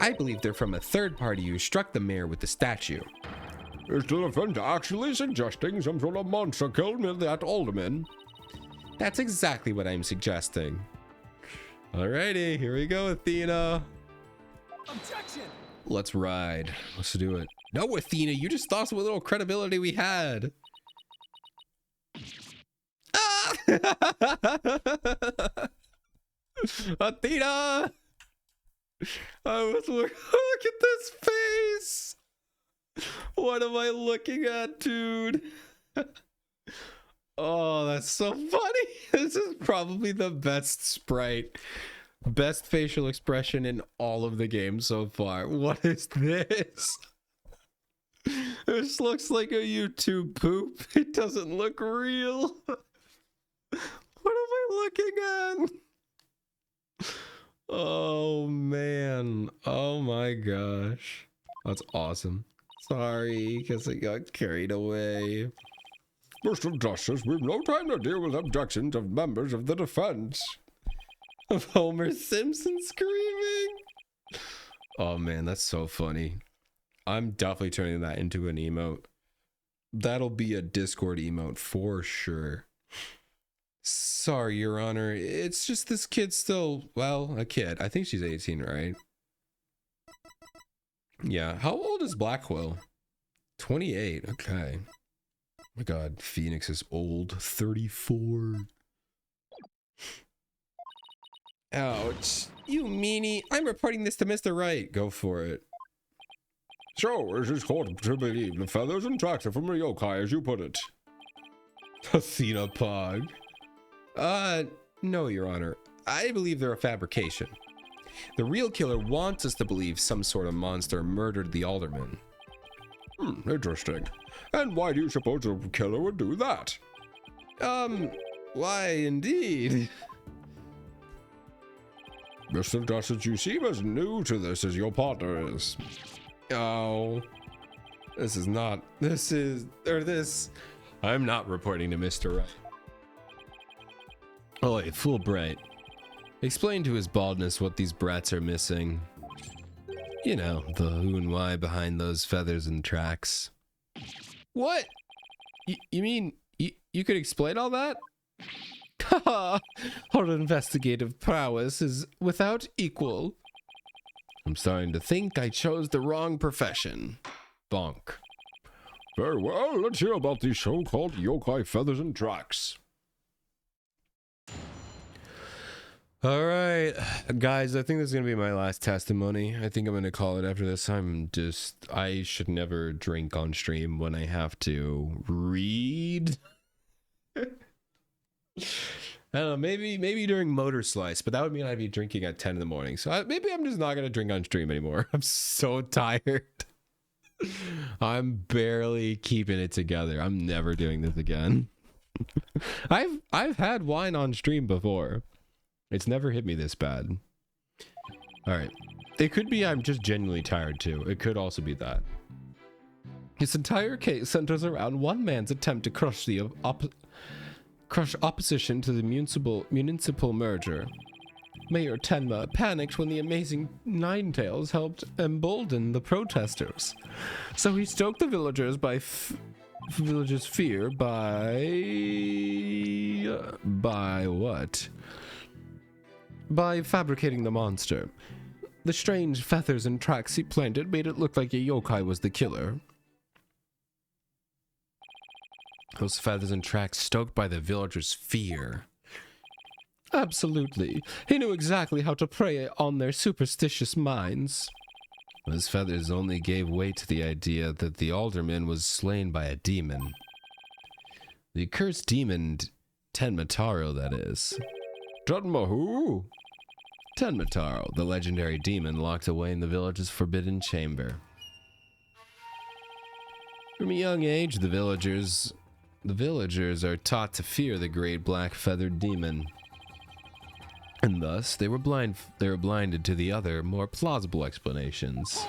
Speaker 1: I believe they're from a third party who struck the mayor with the statue.
Speaker 2: Is the defendant actually suggesting some sort of monster killed that alderman?
Speaker 1: That's exactly what I'm suggesting. Alrighty, here we go, Athena.
Speaker 3: Objection!
Speaker 1: Let's ride. Let's do it. No, Athena, you just lost what little credibility we had. Ah! Athena! Look at this face. What am I looking at, dude? Oh, that's so funny. This is probably the best sprite, best facial expression in all of the game so far. What is this? This looks like a YouTube poop. It doesn't look real. What am I looking at? Oh man. Oh my gosh. That's awesome. Sorry, because I got carried away.
Speaker 2: Mr. Justice, we've no time to deal with objections of members of the defense.
Speaker 1: Of Homer Simpson screaming. Oh man, that's so funny. I'm definitely turning that into an emote. That'll be a Discord emote for sure. Sorry, Your Honor. It's just this kid's still, well, a kid. I think she's 18, right? Yeah. How old is Blackwell? 28. Okay. Oh my God. Phoenix is old. 34. Ouch. You meanie. I'm reporting this to Mr. Wright. Go for it.
Speaker 2: So, is it hard to believe the feathers and tracks are from a yokai, as you put it?
Speaker 1: Athena Pog. No, Your Honor. I believe they're a fabrication. The real killer wants us to believe some sort of monster murdered the alderman.
Speaker 2: Interesting. And why do you suppose a killer would do that?
Speaker 1: Why indeed?
Speaker 2: Mr. Dussett, you seem as new to this as your partner is.
Speaker 1: Oh. I'm not reporting to Mr. Wright. Oi, Fulbright. Explain to his baldness what these brats are missing. You know, the who and why behind those feathers and tracks. What? You mean you could explain all that? Haha, our investigative prowess is without equal. I'm starting to think I chose the wrong profession. Bonk.
Speaker 2: Very well, let's hear about these so-called yokai feathers and tracks.
Speaker 1: All right, guys, I think this is going to be my last testimony. I think I'm going to call it after this. I should never drink on stream when I have to read. I don't know, maybe during Motor Slice, but that would mean I'd be drinking at 10 in the morning. So maybe I'm just not going to drink on stream anymore. I'm so tired. I'm barely keeping it together. I'm never doing this again. I've had wine on stream before. It's never hit me this bad. All right. It could be I'm just genuinely tired too. It could also be that. This entire case centers around one man's attempt to crush the opposition to the municipal merger. Mayor Tenma panicked when the amazing Ninetales helped embolden the protesters. So he stoked the villagers fear by what? By fabricating the monster. The strange feathers and tracks he planted made it look like a yokai was the killer. Those feathers and tracks stoked by the villagers' fear. Absolutely. He knew exactly how to prey on their superstitious minds. Those feathers only gave weight to the idea that the alderman was slain by a demon. The accursed demon, Tenmataro, that is.
Speaker 2: Tenma who?
Speaker 1: Tenmataro, the legendary demon locked away in the village's forbidden chamber. From a young age, the villagers are taught to fear the great black feathered demon. And thus, they were blinded to the other, more plausible explanations.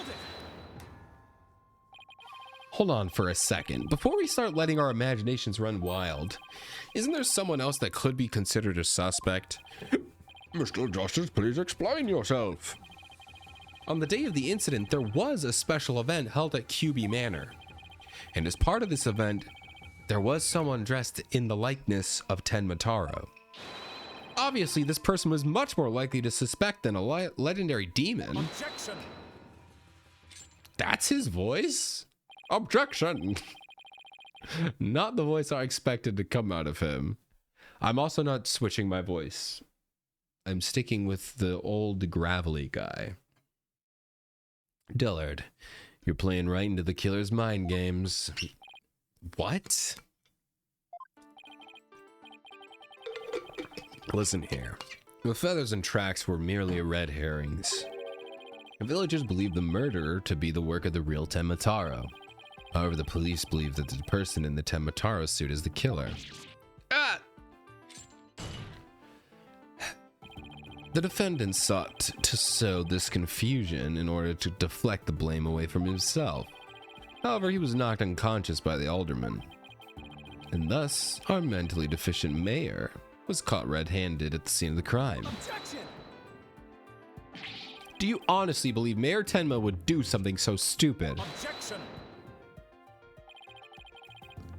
Speaker 1: Hold on for a second. Before we start letting our imaginations run wild, isn't there someone else that could be considered a suspect?
Speaker 2: Mr. Justice, please explain yourself.
Speaker 1: On the day of the incident, there was a special event held at QB Manor. And as part of this event, there was someone dressed in the likeness of Tenmataro. Obviously, this person was much more likely to suspect than a legendary demon.
Speaker 3: Objection!
Speaker 1: That's his voice?
Speaker 2: Objection!
Speaker 1: Not the voice I expected to come out of him. I'm also not switching my voice. I'm sticking with the old gravelly guy. Dillard, you're playing right into the killer's mind games. What? Listen here. The feathers and tracks were merely red herrings. The villagers believed the murderer to be the work of the real Tenmataro. However, the police believe that the person in the Tenmataro suit is the killer. Ah! The defendant sought to sow this confusion in order to deflect the blame away from himself. However, he was knocked unconscious by the alderman. And thus, our mentally deficient mayor was caught red-handed at the scene of the crime.
Speaker 3: Objection!
Speaker 1: Do you honestly believe Mayor Tenma would do something so stupid?
Speaker 3: Objection!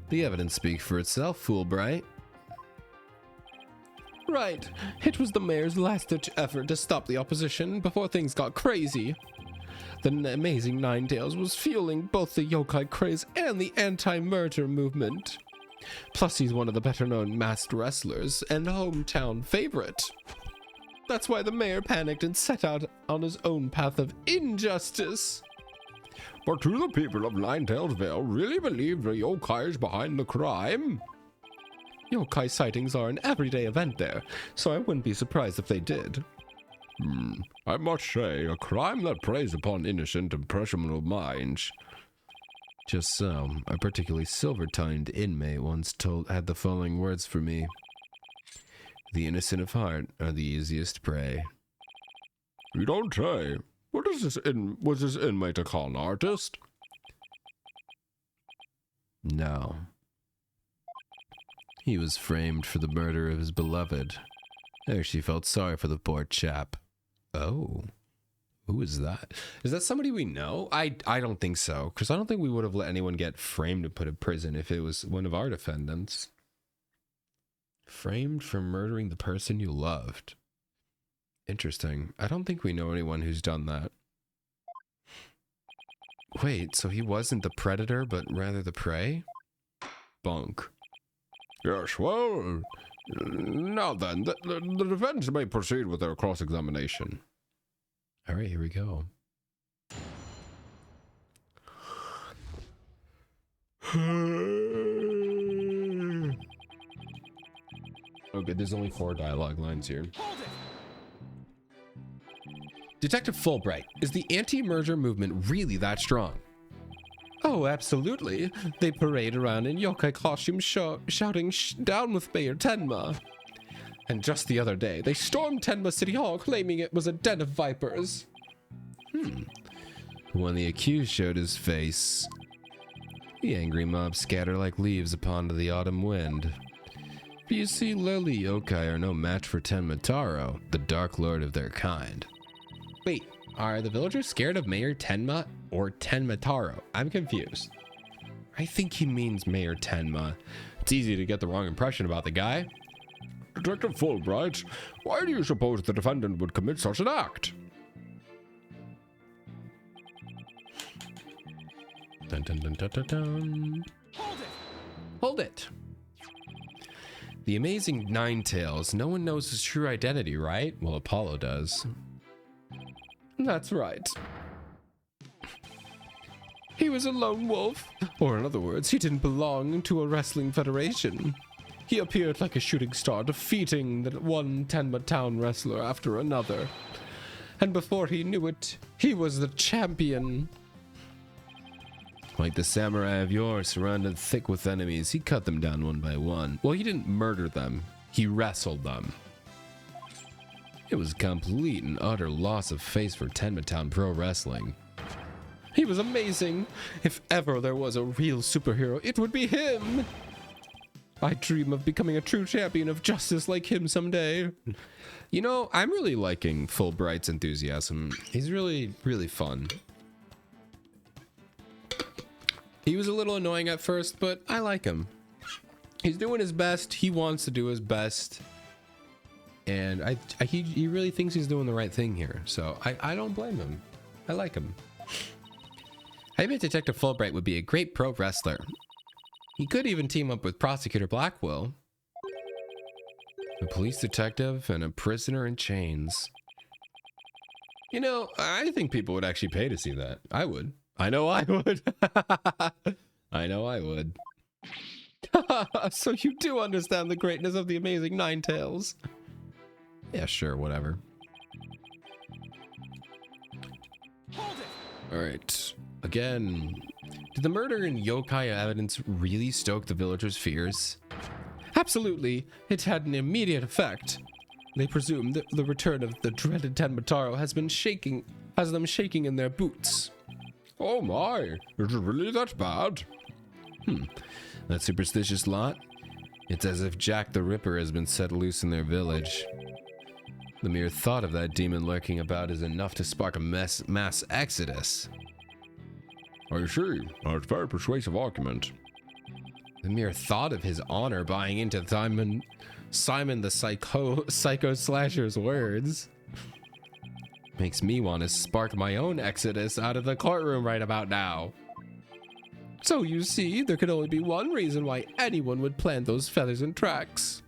Speaker 1: The evidence speaks for itself, Fulbright. Right. It was the mayor's last-ditch effort to stop the opposition before things got crazy. The amazing Ninetales was fueling both the yokai craze and the anti-murder movement. Plus, he's one of the better-known masked wrestlers and hometown favorite. That's why the mayor panicked and set out on his own path of injustice.
Speaker 2: But do the people of Ninetales really believe the yokai is behind the crime?
Speaker 1: Yokai sightings are an everyday event there, so I wouldn't be surprised if they did.
Speaker 2: I must say, a crime that preys upon innocent, impressionable minds.
Speaker 1: Just so, a particularly silver-tongued inmate once had the following words for me. The innocent of heart are the easiest prey.
Speaker 2: You don't say. What is this was this inmate a con artist?
Speaker 1: No. He was framed for the murder of his beloved. There she felt sorry for the poor chap. Oh. Who is that? Is that somebody we know? I don't think so, because I don't think we would have let anyone get framed and put in prison if it was one of our defendants. Framed for murdering the person you loved. Interesting. I don't think we know anyone who's done that. Wait, so he wasn't the predator, but rather the prey? Bunk.
Speaker 2: Yes, well, now then, the defense may proceed with their cross-examination.
Speaker 1: All right, here we go. Okay, there's only 4 dialogue lines here.
Speaker 3: Hold it!
Speaker 1: Detective Fulbright, is the anti-murder movement really that strong? Oh, absolutely. They parade around in yokai costumes shouting, "Down with Mayor Tenma." And just the other day, they stormed Tenma City Hall claiming it was a den of vipers. When the accused showed his face, the angry mob scattered like leaves upon the autumn wind. But you see, lowly yokai are no match for Tenma Taro, the dark lord of their kind. Wait, are the villagers scared of Mayor Tenma or Tenma Taro? I'm confused. I think he means Mayor Tenma. It's easy to get the wrong impression about the guy.
Speaker 2: Detective Fulbright, why do you suppose the defendant would commit such an act?
Speaker 1: Dun, dun, dun, dun, dun, dun.
Speaker 3: Hold it!
Speaker 1: Hold it. The amazing Ninetales. No one knows his true identity, right? Well, Apollo does. That's right. He was a lone wolf. Or in other words, he didn't belong to a wrestling federation. He appeared like a shooting star, defeating the one Tenma Town wrestler after another. And before he knew it, he was the champion. Like the samurai of yore, surrounded thick with enemies, he cut them down one by one. Well, he didn't murder them. He wrestled them. It was a complete and utter loss of face for Tenma Town Pro Wrestling. He was amazing. If ever there was a real superhero, it would be him. I dream of becoming a true champion of justice like him someday. You know, I'm really liking Fulbright's enthusiasm. He's really, really fun. He was a little annoying at first, but I like him. He's doing his best. He wants to do his best. And he really thinks he's doing the right thing here. So I don't blame him. I like him. I bet Detective Fulbright would be a great pro wrestler. He could even team up with Prosecutor Blackwell. A police detective and a prisoner in chains. You know, I think people would actually pay to see that. I would. I know I would. I know I would. So you do understand the greatness of the amazing Ninetales. Yeah, sure, whatever.
Speaker 3: Hold it!
Speaker 1: Alright. Again, did the murder and yokai evidence really stoke the villagers' fears? Absolutely. It had an immediate effect. They presume that the return of the dreaded Tenma Taro has them shaking in their boots.
Speaker 2: Oh my, is it really that bad?
Speaker 1: That superstitious lot? It's as if Jack the Ripper has been set loose in their village. The mere thought of that demon lurking about is enough to spark a mass exodus.
Speaker 2: I see. That's a very persuasive argument.
Speaker 1: The mere thought of his honor buying into Simon the Psycho Slasher's words makes me want to spark my own exodus out of the courtroom right about now. So you see, there could only be one reason why anyone would plant those feathers and tracks.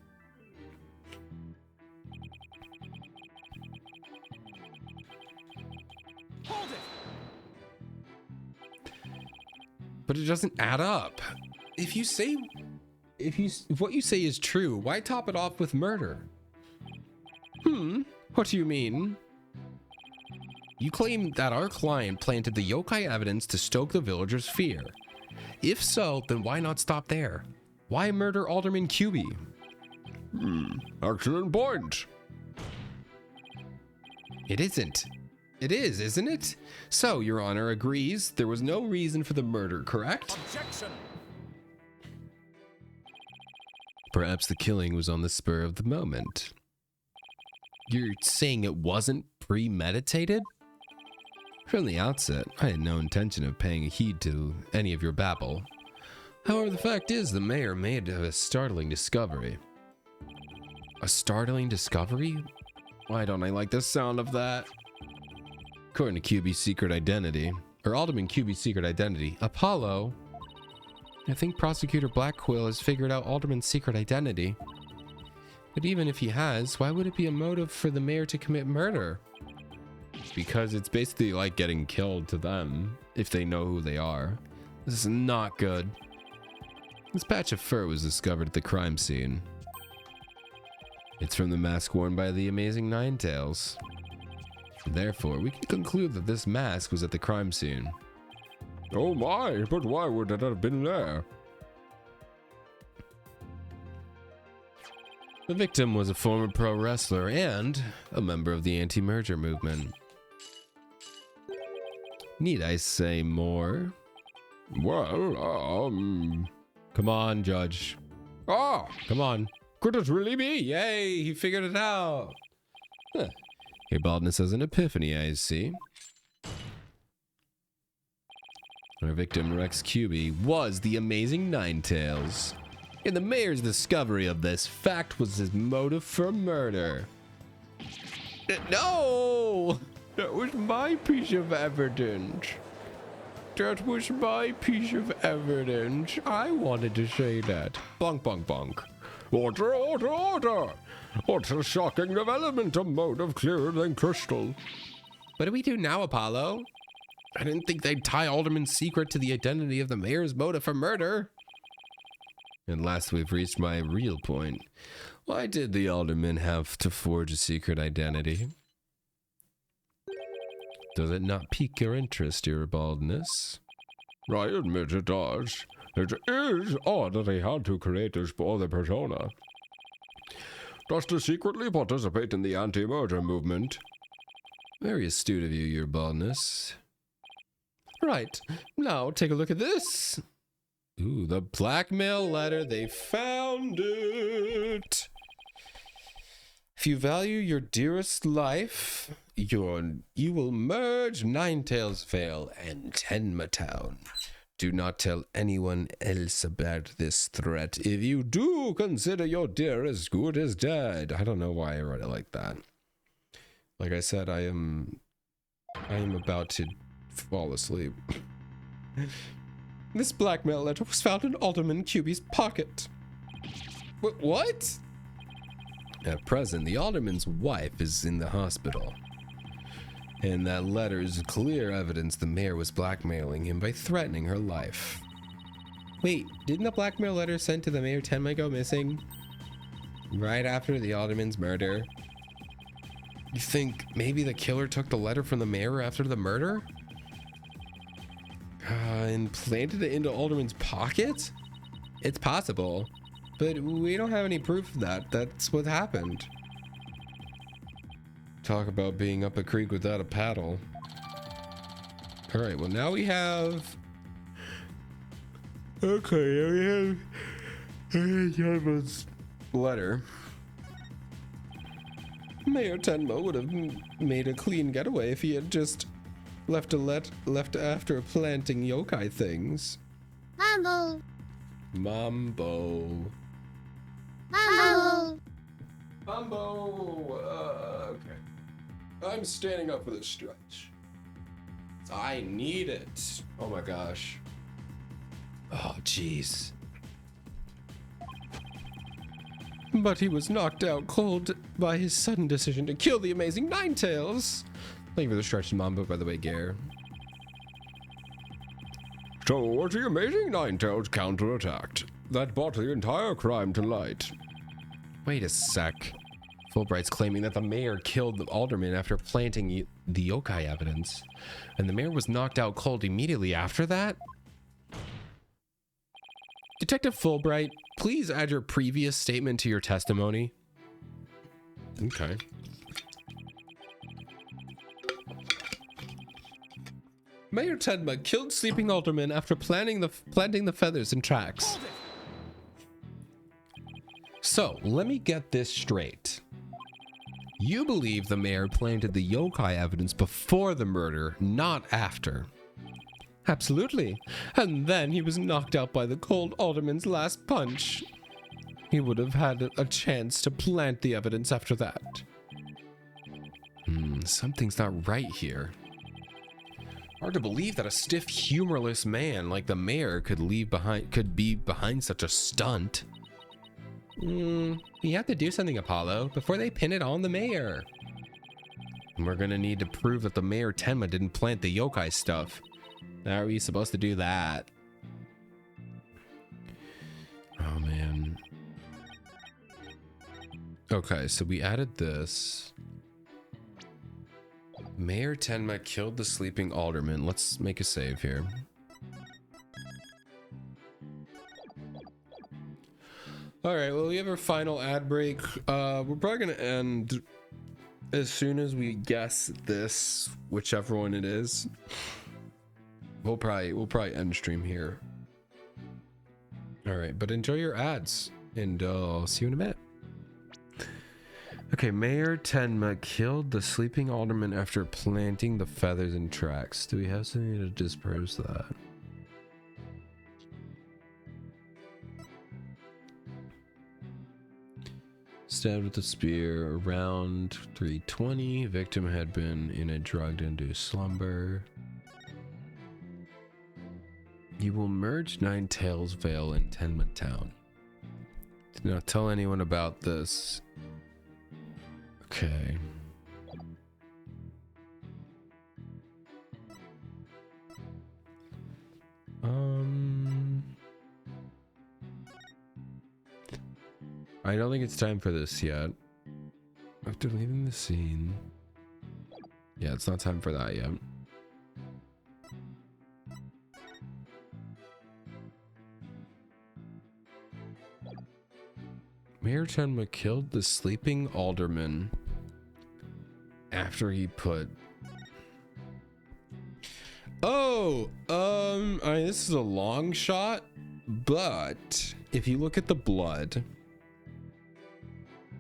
Speaker 3: Hold it!
Speaker 1: But it doesn't add up. If what you say is true, why top it off with murder? What do you mean? You claim that our client planted the yokai evidence to stoke the villagers' fear. If so, then why not stop there? Why murder Alderman QB?
Speaker 2: Excellent point.
Speaker 1: It isn't. It is, isn't it? So, Your Honor agrees there was no reason for the murder, correct?
Speaker 3: Objection!
Speaker 1: Perhaps the killing was on the spur of the moment. You're saying it wasn't premeditated? From the outset, I had no intention of paying heed to any of your babble. However, the fact is the mayor made a startling discovery. A startling discovery? Why don't I like the sound of that? According to QB's secret identity, or Alderman QB's secret identity, Apollo, I think Prosecutor Blackquill has figured out Alderman's secret identity. But even if he has, why would it be a motive for the mayor to commit murder? Because it's basically like getting killed to them, if they know who they are. This is not good. This patch of fur was discovered at the crime scene. It's from the mask worn by the Amazing Ninetales. Therefore, we can conclude that this mask was at the crime scene.
Speaker 2: Oh my, but why would it have been there?
Speaker 1: The victim was a former pro wrestler and a member of the anti-merger movement. Need I say more?
Speaker 2: Well,
Speaker 1: Come on, Judge. Come on.
Speaker 2: could it really be?
Speaker 1: Yay, he figured it out. Huh. Your baldness has an epiphany, I see. Our victim, Rex QB, was the Amazing Ninetales. And the mayor's discovery of this fact was his motive for murder. No! That was my piece of evidence. That was my piece of evidence. I wanted to say that. Bonk, bonk, bonk.
Speaker 2: Order, order, order! What a shocking development, a motive clearer than crystal.
Speaker 1: What do we do now, Apollo? I didn't think they'd tie Alderman's secret to the identity of the mayor's motive for murder. And last we've reached my real point. Why did the alderman have to forge a secret identity? Does it not pique your interest, your baldness?
Speaker 2: I admit it does. It is odd that he had to create this for the persona. Just to secretly participate in the anti-murder movement.
Speaker 1: Very astute of you, your baldness. Right, now take a look at this. Ooh, the blackmail letter, they found it. If you value your dearest life, you will merge Ninetales Vale and Tenma Town. Do not tell anyone else about this threat. If you do, consider your dearest good as dead. I don't know why I wrote it like that. Like I said, I am about to fall asleep. This blackmail letter was found in Alderman QB's pocket. What? At present, the alderman's wife is in the hospital. And that letter is clear evidence the mayor was blackmailing him by threatening her life. Wait, didn't the blackmail letter sent to the mayor Tenma go missing? Right after the alderman's murder? You think maybe the killer took the letter from the mayor after the murder? And planted it into Alderman's pocket? It's possible, but we don't have any proof of that. That's what happened. Talk about being up a creek without a paddle. All right, well now we have... Okay, we have a letter. Mayor Tenma would have made a clean getaway if he had just left after planting yokai things.
Speaker 4: Hello.
Speaker 1: Mambo.
Speaker 4: Mambo.
Speaker 1: Mambo. Okay. I'm standing up for the stretch. I need it. Oh my gosh. Oh, jeez. But he was knocked out cold by his sudden decision to kill the amazing Ninetales. Thank you for the stretch, Mambo, by the way, Gare.
Speaker 2: So the amazing Ninetales counterattacked. That brought the entire crime to light.
Speaker 1: Wait a sec. Fulbright's claiming that the mayor killed the alderman after planting the yokai evidence. And the mayor was knocked out cold immediately after that? Detective Fulbright, please add your previous statement to your testimony. Okay. Mayor Tenma killed sleeping alderman after planting the feathers in tracks. So, let me get this straight. You believe the mayor planted the yokai evidence before the murder, not after. Absolutely. And then he was knocked out by the cold alderman's last punch. He would have had a chance to plant the evidence after that. Something's not right here. Hard to believe that a stiff, humorless man like the mayor could be behind such a stunt. You have to do something, Apollo, before they pin it on the mayor. And we're gonna need to prove that the mayor Tenma didn't plant the yokai stuff. How are we supposed to do that? Oh man. Okay, so we added this. Mayor Tenma killed the sleeping alderman. Let's make a save here. All right, well, we have our final ad break. We're probably gonna end as soon as we guess this, whichever one it is. We'll probably end stream here. All right, but enjoy your ads, and I'll see you in a minute. Okay, Mayor Tenma killed the sleeping alderman after planting the feathers in tracks. Do we have something to disprove that? Stabbed with a spear around 3:20. Victim had been in a drugged-induced slumber. You will merge Ninetales Vale and Tenma Town. Do not tell anyone about this. Okay. I don't think it's time for this yet. After leaving the scene. Yeah, it's not time for that yet. Mayor Tenma killed the sleeping alderman after he put... Oh, I mean, this is a long shot, but if you look at the blood,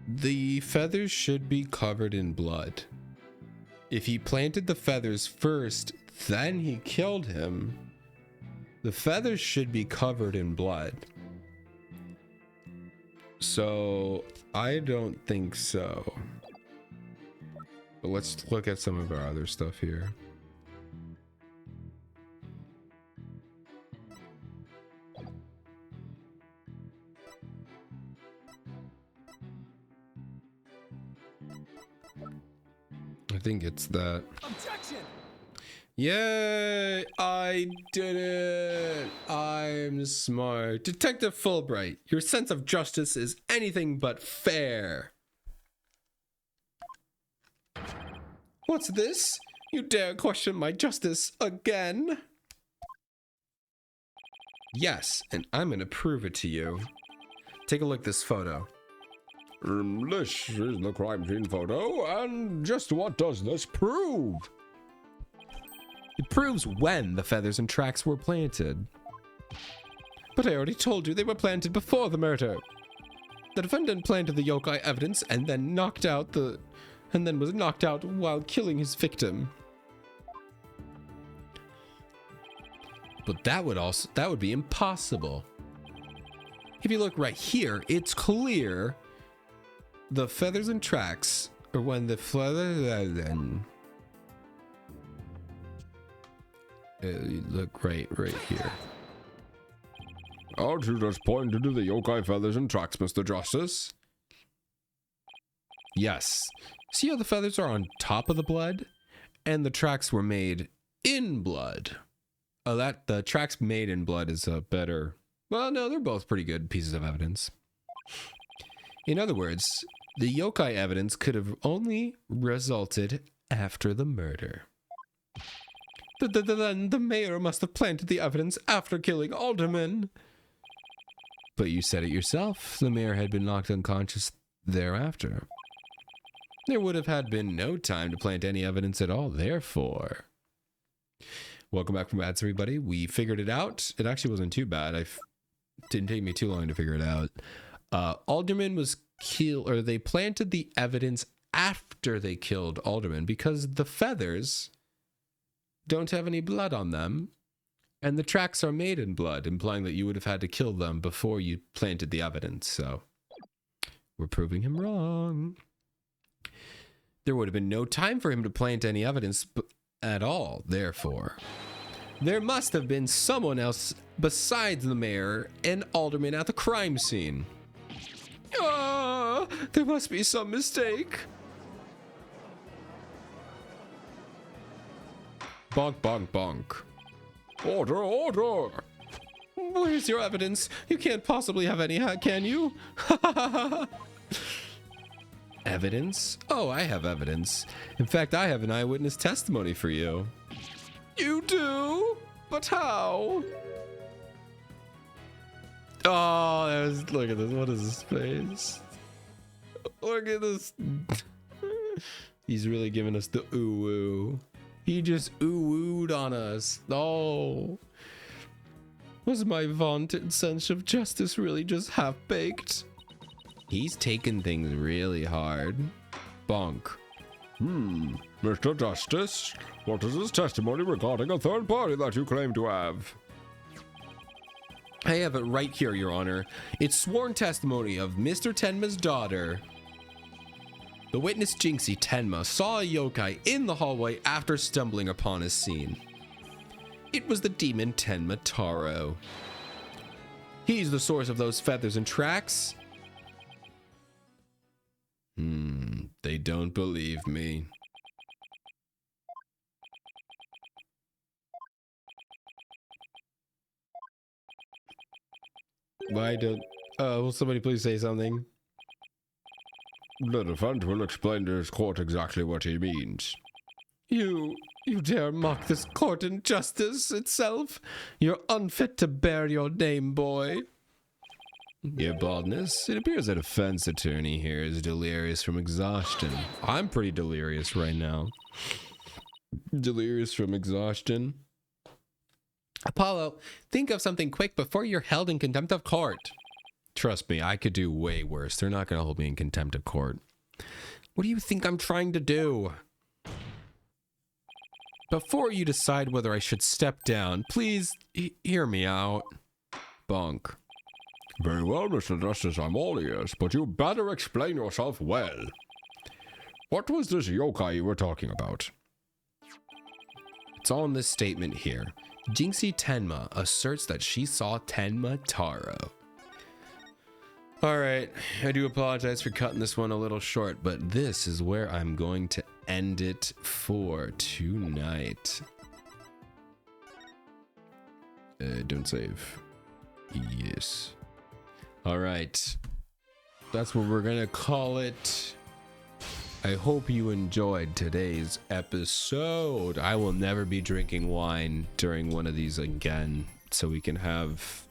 Speaker 1: the feathers should be covered in blood. If he planted the feathers first, then he killed him, the feathers should be covered in blood. So I don't think so. But let's look at some of our other stuff here. I think it's that.
Speaker 3: Objection!
Speaker 1: Yay! I did it! I'm smart. Detective Fulbright, your sense of justice is anything but fair. What's this? You dare question my justice again? Yes, and I'm gonna prove it to you. Take a look at this photo.
Speaker 2: This is the crime scene photo, and just what does this prove?
Speaker 1: It proves when the feathers and tracks were planted. But I already told you they were planted before the murder. The defendant planted the yokai evidence and then was knocked out while killing his victim. But that would be impossible. If you look right here, it's clear the feathers and tracks are when the look right here.
Speaker 2: Aren't you just pointed to the yokai feathers and tracks, Mr. Justice?
Speaker 1: Yes. See how the feathers are on top of the blood? And the tracks were made in blood. Oh, the tracks made in blood is a better... Well, no, they're both pretty good pieces of evidence. In other words, the yokai evidence could have only resulted after the murder. Then the mayor must have planted the evidence after killing Alderman. But you said it yourself. The mayor had been knocked unconscious thereafter. There would have had been no time to plant any evidence at all, therefore. Welcome back from ads, everybody. We figured it out. It actually wasn't too bad. Didn't take me too long to figure it out. Alderman was killed, or they planted the evidence after they killed Alderman because the feathers don't have any blood on them. And the tracks are made in blood, implying that you would have had to kill them before you planted the evidence. So we're proving him wrong. There would have been no time for him to plant any evidence at all. Therefore, there must have been someone else besides the mayor and Alderman at the crime scene. There must be some mistake. Bonk, bonk, bonk.
Speaker 2: Order, order!
Speaker 1: Where's your evidence? You can't possibly have any, can you? Evidence? Oh, I have evidence. In fact, I have an eyewitness testimony for you. You do? But how? Oh, look at this. What is his face? Look at this. He's really giving us the ooh-woo. He just ooh-wooed on us. Oh. Was my vaunted sense of justice really just half-baked? He's taking things really hard. Bonk.
Speaker 2: Mr. Justice, what is this testimony regarding a third party that you claim to have?
Speaker 1: I have it right here, Your Honor. It's sworn testimony of Mr. Tenma's daughter. The witness Jinxie Tenma saw a yokai in the hallway after stumbling upon a scene. It was the demon Tenma Taro. He's the source of those feathers and tracks. They don't believe me. Why don't... will somebody please say something?
Speaker 2: The defendant will explain to his court exactly what he means.
Speaker 1: You dare mock this court and justice itself? You're unfit to bear your name, boy. Your baldness, it appears the defense attorney here is delirious from exhaustion. I'm pretty delirious right now. Delirious from exhaustion. Apollo, think of something quick before you're held in contempt of court. Trust me, I could do way worse. They're not going to hold me in contempt of court. What do you think I'm trying to do? Before you decide whether I should step down, please hear me out. Bonk.
Speaker 2: Very well, Mr. Justice, I'm all ears, but you better explain yourself well. What was this yokai you were talking about?
Speaker 1: It's all in this statement here. Jinxie Tenma asserts that she saw Tenma Taro. Alright, I do apologize for cutting this one a little short, but this is where I'm going to end it for tonight. Don't save. Yes. Alright. That's what we're gonna call it. I hope you enjoyed today's episode. I will never be drinking wine during one of these again, so we can have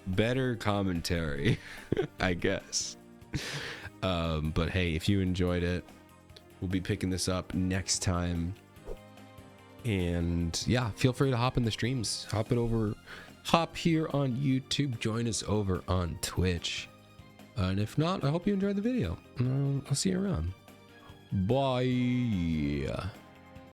Speaker 1: better commentary, I guess. But hey, if you enjoyed it, we'll be picking this up next time. And yeah, feel free to hop in the streams. Hop here on YouTube. Join us over on Twitch. And if not, I hope you enjoyed the video. I'll see you around. Bye.